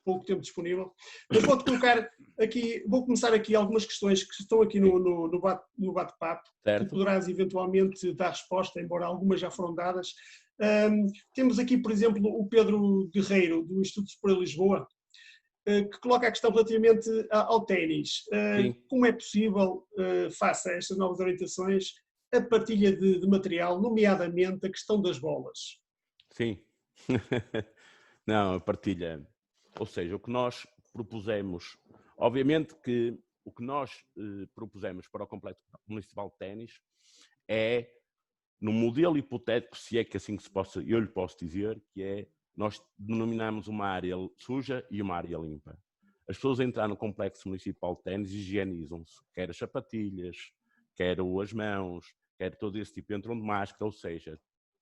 pouco tempo disponível, mas vou-te colocar aqui, vou começar aqui algumas questões que estão aqui no bate-papo, que poderás eventualmente dar resposta, embora algumas já foram dadas. Temos aqui, por exemplo, o Pedro Guerreiro, do Instituto Superior de Lisboa, que coloca a questão relativamente ao ténis. Como é possível, face a estas novas orientações, a partilha de material, nomeadamente a questão das bolas? Sim. Não, a partilha. Ou seja, o que nós propusemos, obviamente que o que nós propusemos para o Complexo Municipal de Ténis é, no modelo hipotético, se é que assim se possa, eu lhe posso dizer, que é, nós denominamos uma área suja e uma área limpa. As pessoas entram no Complexo Municipal de Ténis e higienizam-se, quer as sapatilhas, quer as mãos, quer todo esse tipo, entram de máscara, ou seja,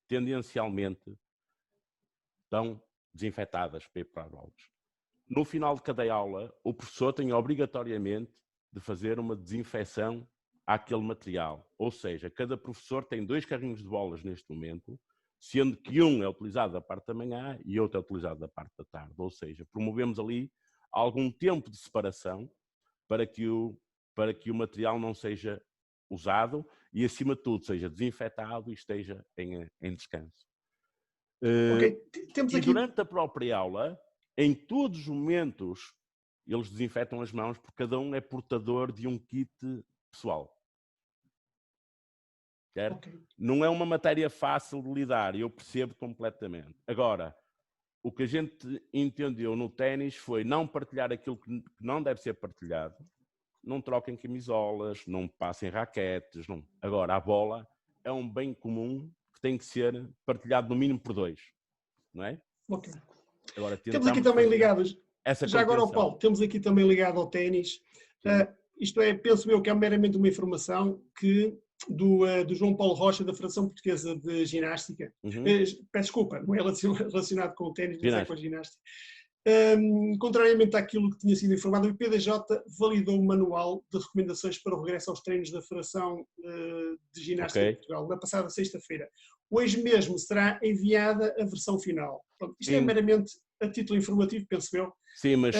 tendencialmente estão desinfetadas para ir para as aulas. No final de cada aula, o professor tem obrigatoriamente de fazer uma desinfecção àquele material, ou seja, cada professor tem 2 carrinhos de bolas neste momento, sendo que um é utilizado da parte da manhã e outro é utilizado da parte da tarde. Ou seja, promovemos ali algum tempo de separação para que o material não seja usado e, acima de tudo, seja desinfetado e esteja em descanso. Okay. Temos e aqui... durante a própria aula, em todos os momentos, eles desinfetam as mãos, porque cada um é portador de um kit pessoal. Okay. Não é uma matéria fácil de lidar, eu percebo completamente. Agora, o que a gente entendeu no ténis foi não partilhar aquilo que não deve ser partilhado, não troquem camisolas, não passem raquetes. Não. Agora, a bola é um bem comum que tem que ser partilhado no mínimo por 2, não é? Ok. Agora, temos aqui também ligados, já agora ao Paulo, temos aqui também ligado ao ténis. Isto é, penso eu que é meramente uma informação que do João Paulo Rocha, da Federação Portuguesa de Ginástica. Peço desculpa, não é relacionado com o ténis, mas é com a ginástica. Contrariamente àquilo que tinha sido informado, o IPDJ validou o manual de recomendações para o regresso aos treinos da Federação de Ginástica de Portugal, na passada sexta-feira. Hoje mesmo será enviada a versão final. Pronto, isto é meramente a título informativo, penso eu. Sim, mas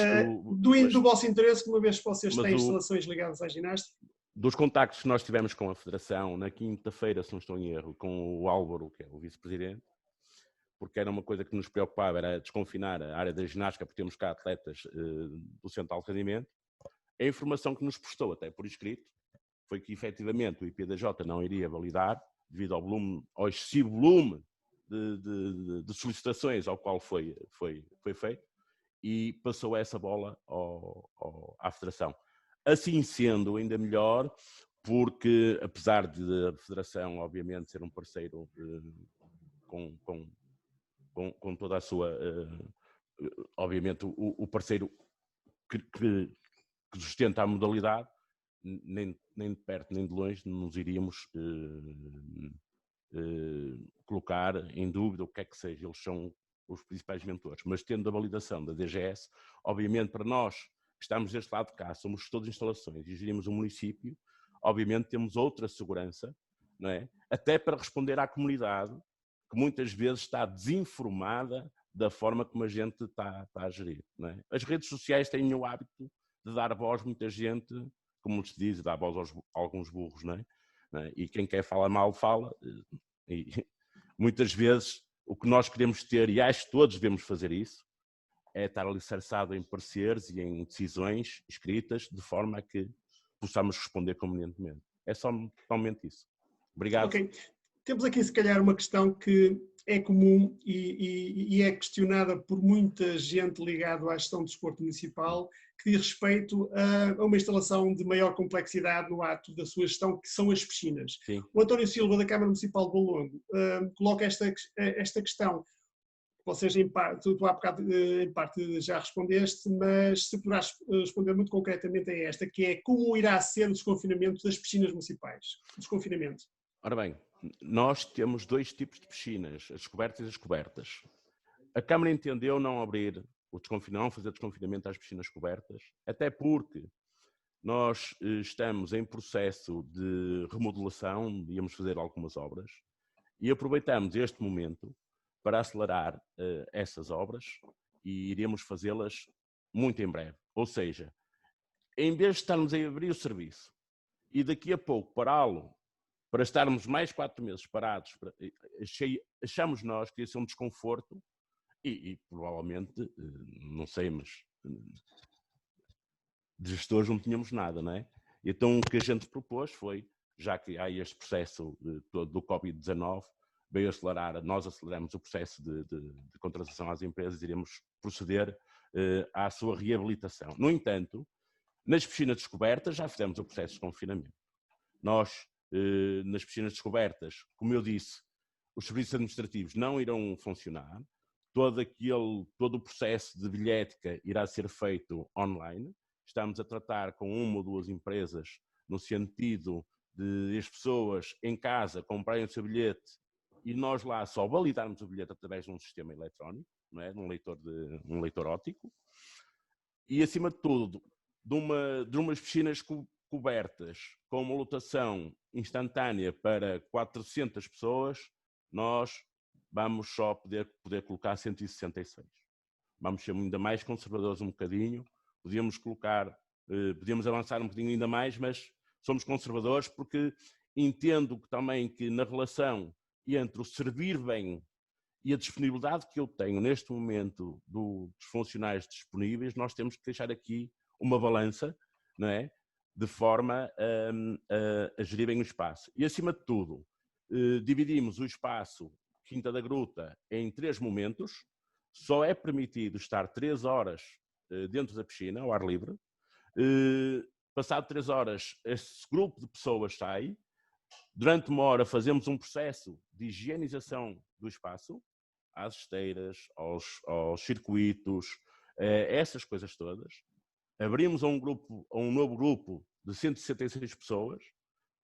do vosso interesse, uma vez que vocês têm instalações ligadas à ginástica. Dos contactos que nós tivemos com a Federação, na quinta-feira, se não estou em erro, com o Álvaro, que é o vice-presidente, porque era uma coisa que nos preocupava, era desconfinar a área da ginástica, porque temos cá atletas do centro de alto rendimento. A informação que nos prestou, até por escrito, foi que efetivamente o IPDJ não iria validar, devido ao excessivo volume de solicitações ao qual foi feito, e passou essa bola à Federação. Assim sendo, ainda melhor, porque apesar de a Federação, obviamente, ser um parceiro com toda a sua... obviamente, o parceiro que sustenta a modalidade, nem de perto nem de longe nos iríamos colocar em dúvida o que é que seja. Eles são os principais mentores. Mas tendo a validação da DGS, obviamente para nós que estamos deste lado de cá, somos gestores de instalações e gerimos um município, obviamente temos outra segurança, não é? Até para responder à comunidade que muitas vezes está desinformada da forma como a gente está a gerir, não é? As redes sociais têm o hábito de dar voz a muita gente, como se diz, dá voz a alguns burros, não é? E quem quer falar mal, fala. E muitas vezes o que nós queremos ter, e acho que todos devemos fazer isso, é estar alicerçado em pareceres e em decisões escritas, de forma a que possamos responder convenientemente. É só totalmente isso. Obrigado. Ok. Temos aqui, se calhar, uma questão que é comum e é questionada por muita gente ligada à gestão do desporto municipal, que diz respeito a uma instalação de maior complexidade no ato da sua gestão, que são as piscinas. Sim. O António Silva, da Câmara Municipal de Valongo, coloca esta questão. Vocês, em parte, tu há bocado, em parte já respondeste, mas se poderás responder muito concretamente a esta, que é como irá ser o desconfinamento das piscinas municipais? Desconfinamento. Ora bem, nós temos dois tipos de piscinas, as cobertas e as cobertas. A Câmara entendeu não abrir não fazer desconfinamento às piscinas cobertas, até porque nós estamos em processo de remodelação, íamos fazer algumas obras, e aproveitamos este momento para acelerar essas obras e iremos fazê-las muito em breve. Ou seja, em vez de estarmos a abrir o serviço e daqui a pouco pará-lo, para estarmos mais 4 meses parados, achamos nós que ia ser um desconforto e provavelmente, não sei, mas de gestores não tínhamos nada, não é? Então o que a gente propôs foi, já que há este processo todo do Covid-19, veio acelerar, nós aceleramos o processo de contratação às empresas, iremos proceder à sua reabilitação. No entanto, nas piscinas descobertas já fizemos o processo de confinamento. Nós, nas piscinas descobertas, como eu disse, os serviços administrativos não irão funcionar, todo o processo de bilhética irá ser feito online. Estamos a tratar com uma ou duas empresas no sentido de as pessoas em casa comprarem o seu bilhete e nós lá só validarmos o bilhete através de um sistema eletrónico, não é? Um leitor óptico. E, acima de tudo, de umas piscinas cobertas com uma lotação instantânea para 400 pessoas, nós vamos só poder colocar 166. Vamos ser ainda mais conservadores um bocadinho, podíamos avançar um bocadinho ainda mais, mas somos conservadores porque entendo que também que na relação entre o servir bem e a disponibilidade que eu tenho neste momento dos funcionários disponíveis, nós temos que deixar aqui uma balança, não é? De forma a gerir bem o espaço. E, acima de tudo, dividimos o espaço Quinta da Gruta em 3 momentos, só é permitido estar 3 horas dentro da piscina, ao ar livre. Passado 3 horas, esse grupo de pessoas sai. Durante 1 hora fazemos um processo de higienização do espaço, às esteiras, aos circuitos, essas coisas todas. Abrimos a um novo grupo de 166 pessoas.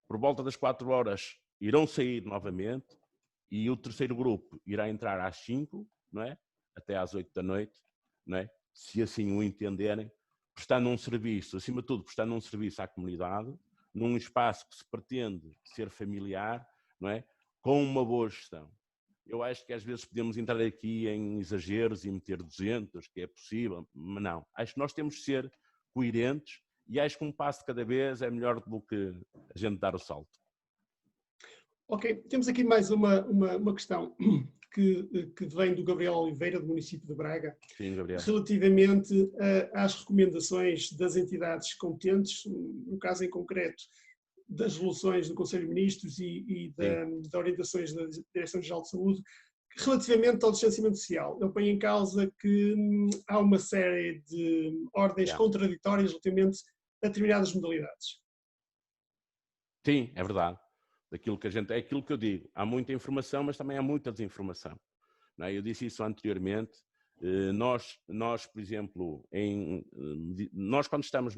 Por volta das 4 horas irão sair novamente e o terceiro grupo irá entrar às 5, não é? Até às 8 da noite, não é? Se assim o entenderem, prestando um serviço, acima de tudo, prestando um serviço à comunidade, num espaço que se pretende ser familiar, não é? Com uma boa gestão. Eu acho que às vezes podemos entrar aqui em exageros e meter 200, que é possível, mas não. Acho que nós temos de ser coerentes e acho que um passo de cada vez é melhor do que a gente dar o salto. Ok, temos aqui mais uma questão que vem do Gabriel Oliveira, do município de Braga. Sim, Gabriel. Relativamente às recomendações das entidades competentes, no caso em concreto das resoluções do Conselho de Ministros e das orientações da Direção-Geral de Saúde, relativamente ao distanciamento social. Ele põe em causa que há uma série de ordens contraditórias relativamente a determinadas modalidades. Sim, é verdade. É aquilo que eu digo. Há muita informação, mas também há muita desinformação. Não é? Eu disse isso anteriormente. Nós, por exemplo, nós quando estamos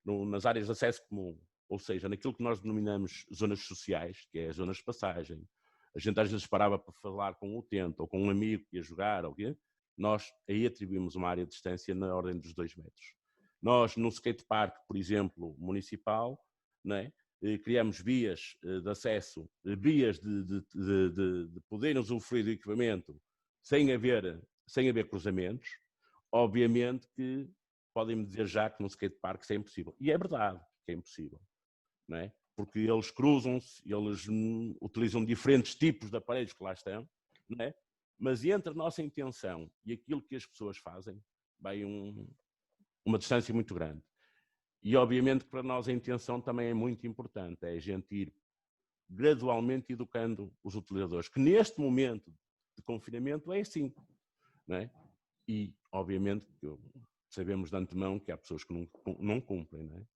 nas áreas de acesso comum, ou seja, naquilo que nós denominamos zonas sociais, que é as zonas de passagem, a gente às vezes parava para falar com um utente ou com um amigo que ia jogar, ou quê, nós aí atribuímos uma área de distância na ordem dos 2 metros. Nós, no skatepark, por exemplo, municipal, não é? Criamos vias de acesso, vias de poderem usufruir do equipamento sem haver cruzamentos. Obviamente que podem-me dizer já que no skatepark isso é impossível. E é verdade que é impossível, não é? Porque eles cruzam-se, eles utilizam diferentes tipos de aparelhos que lá estão, não é? Mas entre a nossa intenção e aquilo que as pessoas fazem, vai uma distância muito grande. E obviamente que para nós a intenção também é muito importante, é a gente ir gradualmente educando os utilizadores, que neste momento de confinamento é assim, não é? E obviamente que sabemos de antemão que há pessoas que não cumprem, não é?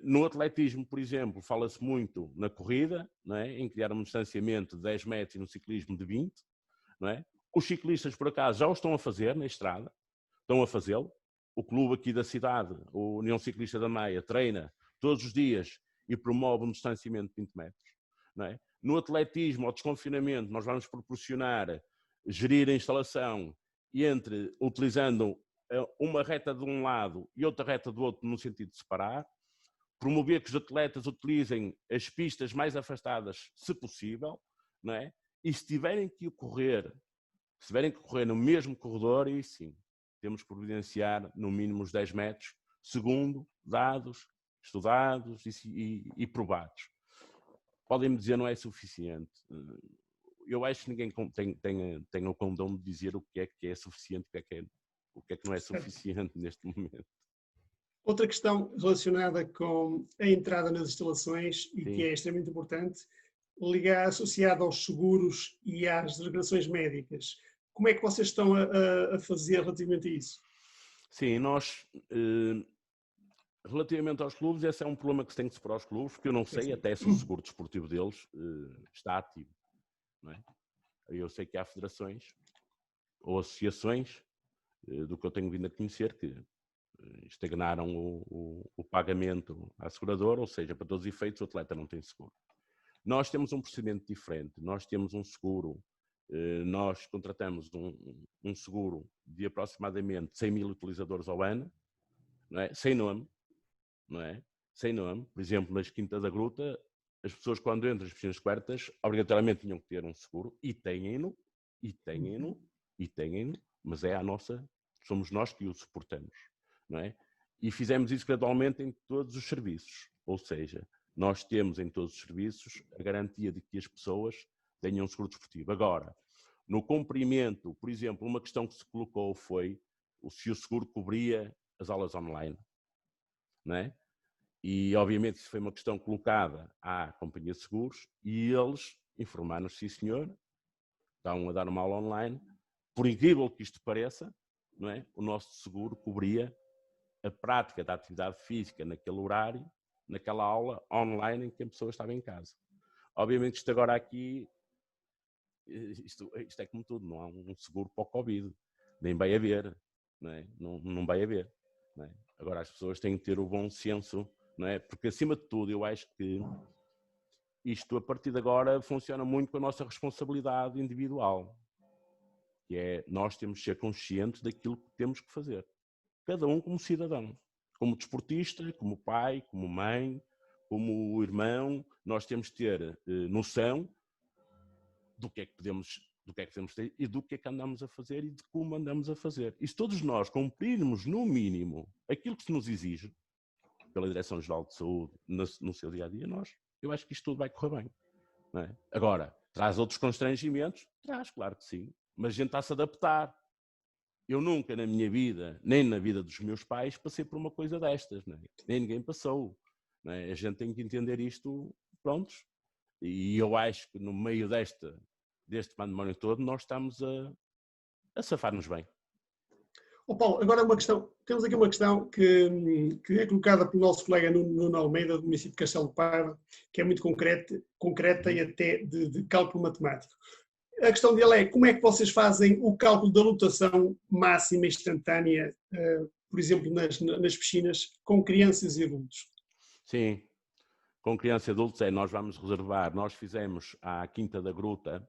No atletismo, por exemplo, fala-se muito na corrida, não é? Em criar um distanciamento de 10 metros e no ciclismo de 20, não é? Os ciclistas, por acaso, já o estão a fazer na estrada, estão a fazê-lo. O clube aqui da cidade, a União Ciclista da Maia, treina todos os dias e promove um distanciamento de 20 metros. Não é? No atletismo, ao desconfinamento, nós vamos proporcionar, gerir a instalação utilizando uma reta de um lado e outra reta do outro no sentido de separar, promover que os atletas utilizem as pistas mais afastadas, se possível, não é? E se tiverem que correr no mesmo corredor, aí sim, temos que providenciar no mínimo os 10 metros, segundo dados estudados e provados. Podem-me dizer não é suficiente. Eu acho que ninguém tem o condão de dizer o que é suficiente, o que é que não é suficiente neste momento. Outra questão relacionada com a entrada nas instalações e Sim. que é extremamente importante, associada aos seguros e às declarações médicas. Como é que vocês estão a fazer relativamente a isso? Sim, nós, relativamente aos clubes, esse é um problema que se tem que superar aos clubes, porque eu não sei até se o seguro desportivo deles está ativo. Não é? Eu sei que há federações ou associações, do que eu tenho vindo a conhecer, que estagnaram o pagamento à seguradora, ou seja, para todos os efeitos o atleta não tem seguro. Nós temos um procedimento diferente, nós temos um seguro, nós contratamos um seguro de aproximadamente 100 mil utilizadores ao ano, não é? Sem nome, não é? Sem nome. Por exemplo, nas Quintas da Gruta, as pessoas quando entram nas piscinas cobertas, obrigatoriamente tinham que ter um seguro, e têm-no, mas é a nossa, somos nós que o suportamos, não é? E fizemos isso gradualmente em todos os serviços, ou seja, nós temos em todos os serviços a garantia de que as pessoas tenham um seguro desportivo. Agora, no cumprimento, por exemplo, uma questão que se colocou foi se o seguro cobria as aulas online, não é? E obviamente isso foi uma questão colocada à companhia de seguros e eles informaram-nos, sim senhor, estão a dar uma aula online, por incrível que isto pareça, não é? O nosso seguro cobria a prática da atividade física naquele horário, naquela aula online em que a pessoa estava em casa. Obviamente isto agora aqui, isto é como tudo, não há um seguro para o Covid, nem vai haver, não é? Não vai haver. Não é? Agora as pessoas têm que ter o bom senso, não é? Porque acima de tudo eu acho que isto a partir de agora funciona muito com a nossa responsabilidade individual, que é nós temos que ser conscientes daquilo que temos que fazer. Cada um como cidadão, como desportista, como pai, como mãe, como irmão, nós temos que ter noção do que é que podemos ter e do que é que andamos a fazer e de como andamos a fazer. E se todos nós cumprirmos, no mínimo, aquilo que se nos exige pela Direção-Geral de Saúde no seu dia-a-dia, eu acho que isto tudo vai correr bem. Não é? Agora, traz outros constrangimentos? Traz, claro que sim. Mas a gente está a se adaptar. Eu nunca na minha vida, nem na vida dos meus pais, passei por uma coisa destas. Não é? Nem ninguém passou. Não é? A gente tem que entender isto, prontos. E eu acho que no meio deste pandemónio todo, nós estamos a safar-nos bem. Paulo, agora temos aqui uma questão que é colocada pelo nosso colega Nuno Almeida, do município de Castelo de Paiva, que é muito concreta e até de cálculo matemático. A questão dele é como é que vocês fazem o cálculo da lotação máxima instantânea, por exemplo, nas piscinas, com crianças e adultos? Sim, com crianças e adultos nós vamos reservar, nós fizemos à Quinta da Gruta,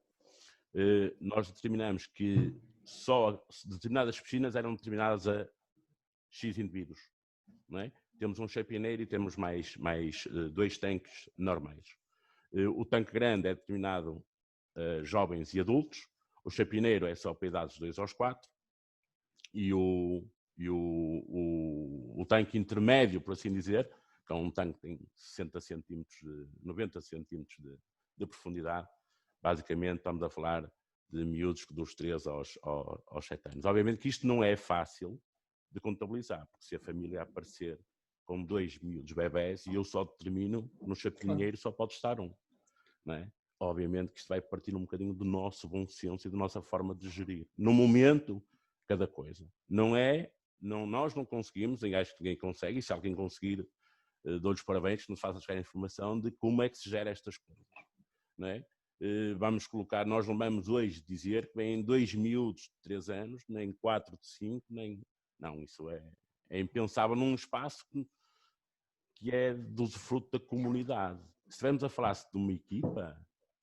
nós determinamos que só determinadas piscinas eram determinadas a X indivíduos, não é? Temos um chapineiro e temos mais 2 tanques normais. O tanque grande é determinado a jovens e adultos, o chapineiro é só para idades 2 aos 4 e o tanque intermédio, por assim dizer, que é um tanque que tem 60 centímetros, 90 centímetros de profundidade, basicamente estamos a falar de miúdos dos 3 aos 7 anos. Obviamente que isto não é fácil de contabilizar, porque se a família aparecer com 2 miúdos bebés e eu só determino, no chapinheiro só pode estar um, não é? Obviamente que isto vai partir um bocadinho do nosso bom senso e da nossa forma de gerir. No momento, cada coisa. Nós não conseguimos, e acho que ninguém consegue, e se alguém conseguir, dou-lhes parabéns, que nos faça chegar a informação de como é que se gera estas coisas, não é? Vamos colocar, nós não vamos hoje dizer que vêm 2 miúdos de 3 anos, nem 4 de 5, nem... Não, isso é impensável num espaço que é do usufruto da comunidade. Se estivermos a falar de uma equipa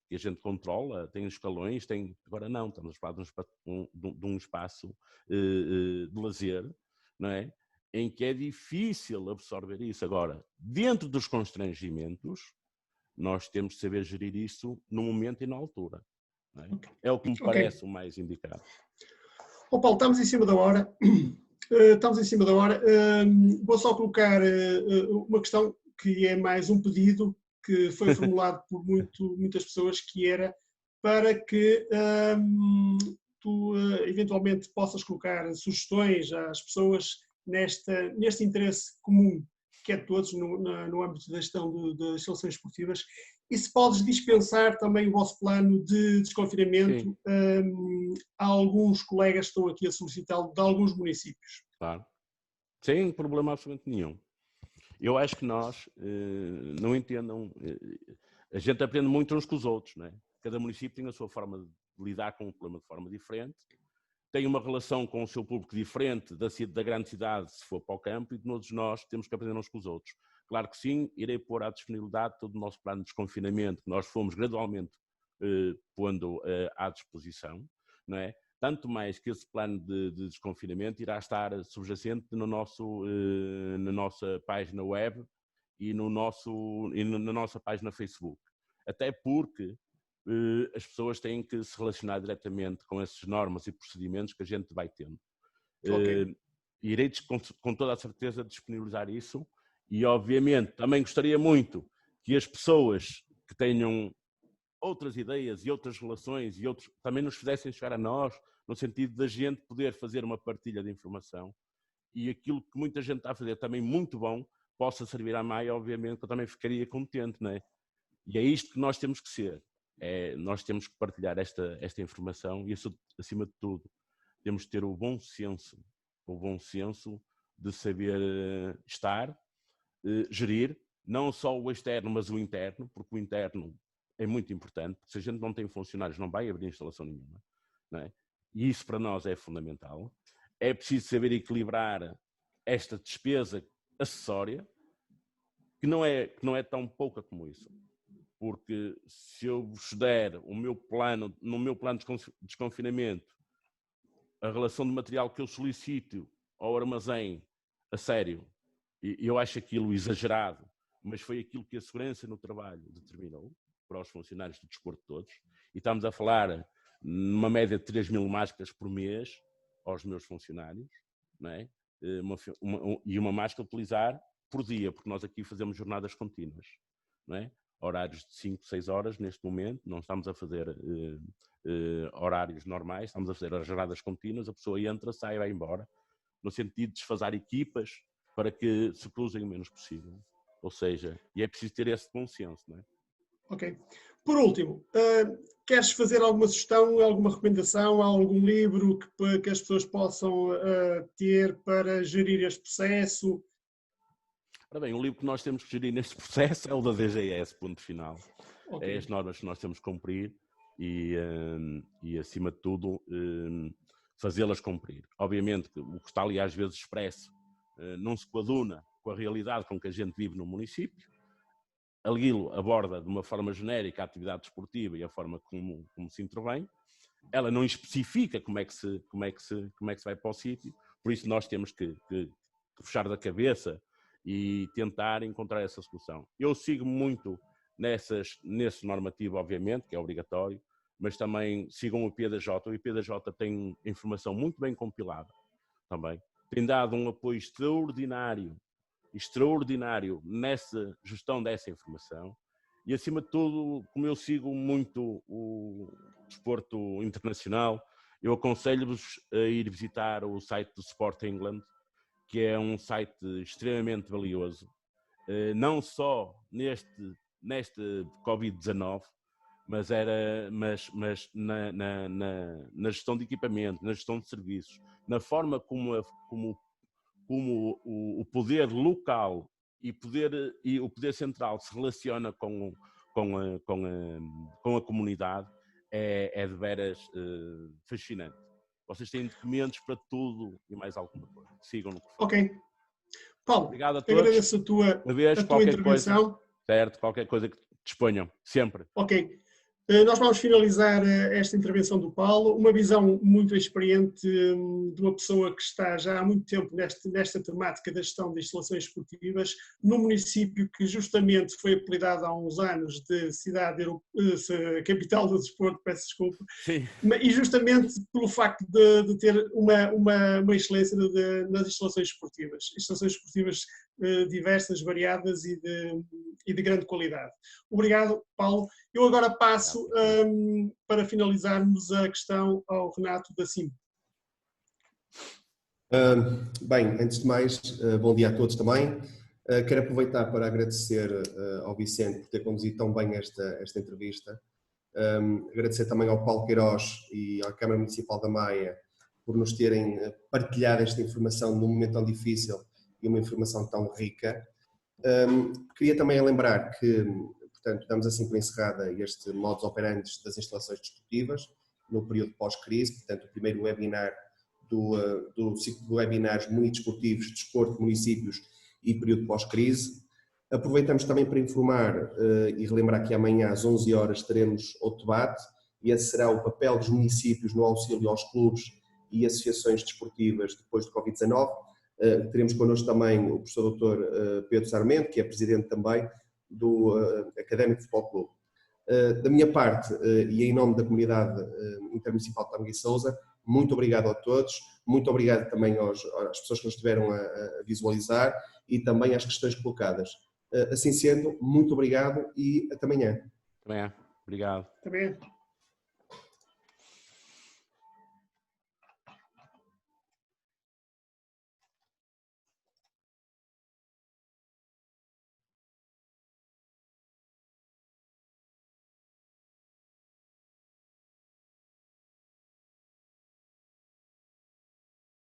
que a gente controla, tem escalões, tem... Agora não, estamos a falar de um espaço de lazer, não é? Em que é difícil absorver isso. Agora, dentro dos constrangimentos, nós temos de saber gerir isso no momento e na altura. Não é? É o que me parece o mais indicado. Paulo, estamos em cima da hora. Vou só colocar uma questão que é mais um pedido que foi formulado por muitas pessoas, que era para que tu eventualmente possas colocar sugestões às pessoas neste interesse comum que é de todos no âmbito da gestão das instalações esportivas, e se podes dispensar também o vosso plano de desconfinamento a alguns colegas que estão aqui a solicitá-lo de alguns municípios. Claro. Sem problema absolutamente nenhum. Eu acho que nós, não entendam, a gente aprende muito uns com os outros, não é? Cada município tem a sua forma de lidar com o problema de forma diferente, tem uma relação com o seu público diferente da grande cidade, se for para o campo, e todos nós temos que aprender uns com os outros. Claro que sim, irei pôr à disponibilidade todo o nosso plano de desconfinamento, que nós fomos gradualmente pondo à disposição, não é? Tanto mais que esse plano de desconfinamento irá estar subjacente na nossa página web e na nossa página Facebook. Até porque as pessoas têm que se relacionar diretamente com essas normas e procedimentos que a gente vai tendo. Irei com toda a certeza disponibilizar isso e, obviamente, também gostaria muito que as pessoas que tenham outras ideias e outras relações e outros também nos fizessem chegar a nós, no sentido da gente poder fazer uma partilha de informação e aquilo que muita gente está a fazer também muito bom possa servir à Maia, obviamente, que eu também ficaria contente, não é? E é isto que nós temos que ser. Nós temos que partilhar esta informação e, isso, acima de tudo, temos que ter o bom senso de saber estar, gerir, não só o externo, mas o interno, porque o interno é muito importante, porque se a gente não tem funcionários não vai abrir instalação nenhuma, não é? E isso para nós é fundamental. É preciso saber equilibrar esta despesa acessória, que não é tão pouca como isso. Porque se eu vos der no meu plano de desconfinamento, a relação de material que eu solicito ao armazém, a sério, e eu acho aquilo exagerado, mas foi aquilo que a segurança no trabalho determinou para os funcionários do desporto todos, e estamos a falar numa média de 3.000 máscaras por mês aos meus funcionários, não é? E uma máscara a utilizar por dia, porque nós aqui fazemos jornadas contínuas, não é? Horários de 5, 6 horas neste momento, não estamos a fazer horários normais, estamos a fazer as jornadas contínuas, a pessoa entra, sai e vai embora, no sentido de desfazer equipas para que se cruzem o menos possível. Ou seja, e é preciso ter esse bom senso, não é? Ok. Por último, queres fazer alguma sugestão, alguma recomendação, algum livro que as pessoas possam ter para gerir este processo? Ora bem, o livro que nós temos que gerir neste processo é o da DGS, ponto final. Okay. É as normas que nós temos que cumprir e acima de tudo, fazê-las cumprir. Obviamente que o que está ali às vezes expresso não se coaduna com a realidade com que a gente vive no município. Ali aborda de uma forma genérica a atividade desportiva e a forma como se intervém. Ela não especifica como é que se vai para o sítio, por isso nós temos que fechar da cabeça e tentar encontrar essa solução. Eu sigo muito nesse normativo, obviamente, que é obrigatório, mas também sigam o IPDJ. O IPDJ tem informação muito bem compilada também. Tem dado um apoio extraordinário nessa gestão dessa informação e, acima de tudo, como eu sigo muito o desporto internacional, eu aconselho-vos a ir visitar o site do Sport England, que é um site extremamente valioso, não só neste Covid-19, mas na gestão de equipamento, na gestão de serviços, na forma como o poder local e o poder central se relaciona com a comunidade, é de veras fascinante. Vocês têm documentos para tudo e mais alguma coisa. Sigam no que for. Ok. Paulo, obrigado a todos. agradeço a tua intervenção. Certo, qualquer coisa que disponham, sempre. Ok. Nós vamos finalizar esta intervenção do Paulo, uma visão muito experiente de uma pessoa que está já há muito tempo nesta temática da gestão de instalações esportivas, num município que justamente foi apelidado há uns anos de capital do desporto, peço desculpa, sim. E justamente pelo facto de ter uma excelência nas instalações esportivas diversas, variadas e de grande qualidade. Obrigado, Paulo. Eu agora passo para finalizarmos a questão ao Renato da CIM. Bem, antes de mais, bom dia a todos também. Quero aproveitar para agradecer ao Vicente por ter conduzido tão bem esta entrevista. Agradecer também ao Paulo Queiroz e à Câmara Municipal da Maia por nos terem partilhado esta informação num momento tão difícil e uma informação tão rica. Queria também lembrar que, portanto, damos assim por encerrada este modus operandi das instalações desportivas no período pós-crise, portanto, o primeiro webinar do ciclo de webinars munidesportivos, desporto, municípios e período pós-crise. Aproveitamos também para informar e relembrar que amanhã às 11 horas teremos outro debate e esse será o papel dos municípios no auxílio aos clubes e associações desportivas depois do Covid-19. Teremos connosco também o professor Dr. Pedro Sarmento, que é presidente também do Académico Futebol Clube. Da minha parte e em nome da comunidade intermunicipal de Tâmega e Sousa, muito obrigado a todos, muito obrigado também às pessoas que nos estiveram a visualizar e também às questões colocadas. Assim sendo, muito obrigado e até amanhã. Até amanhã. Obrigado. Até amanhã.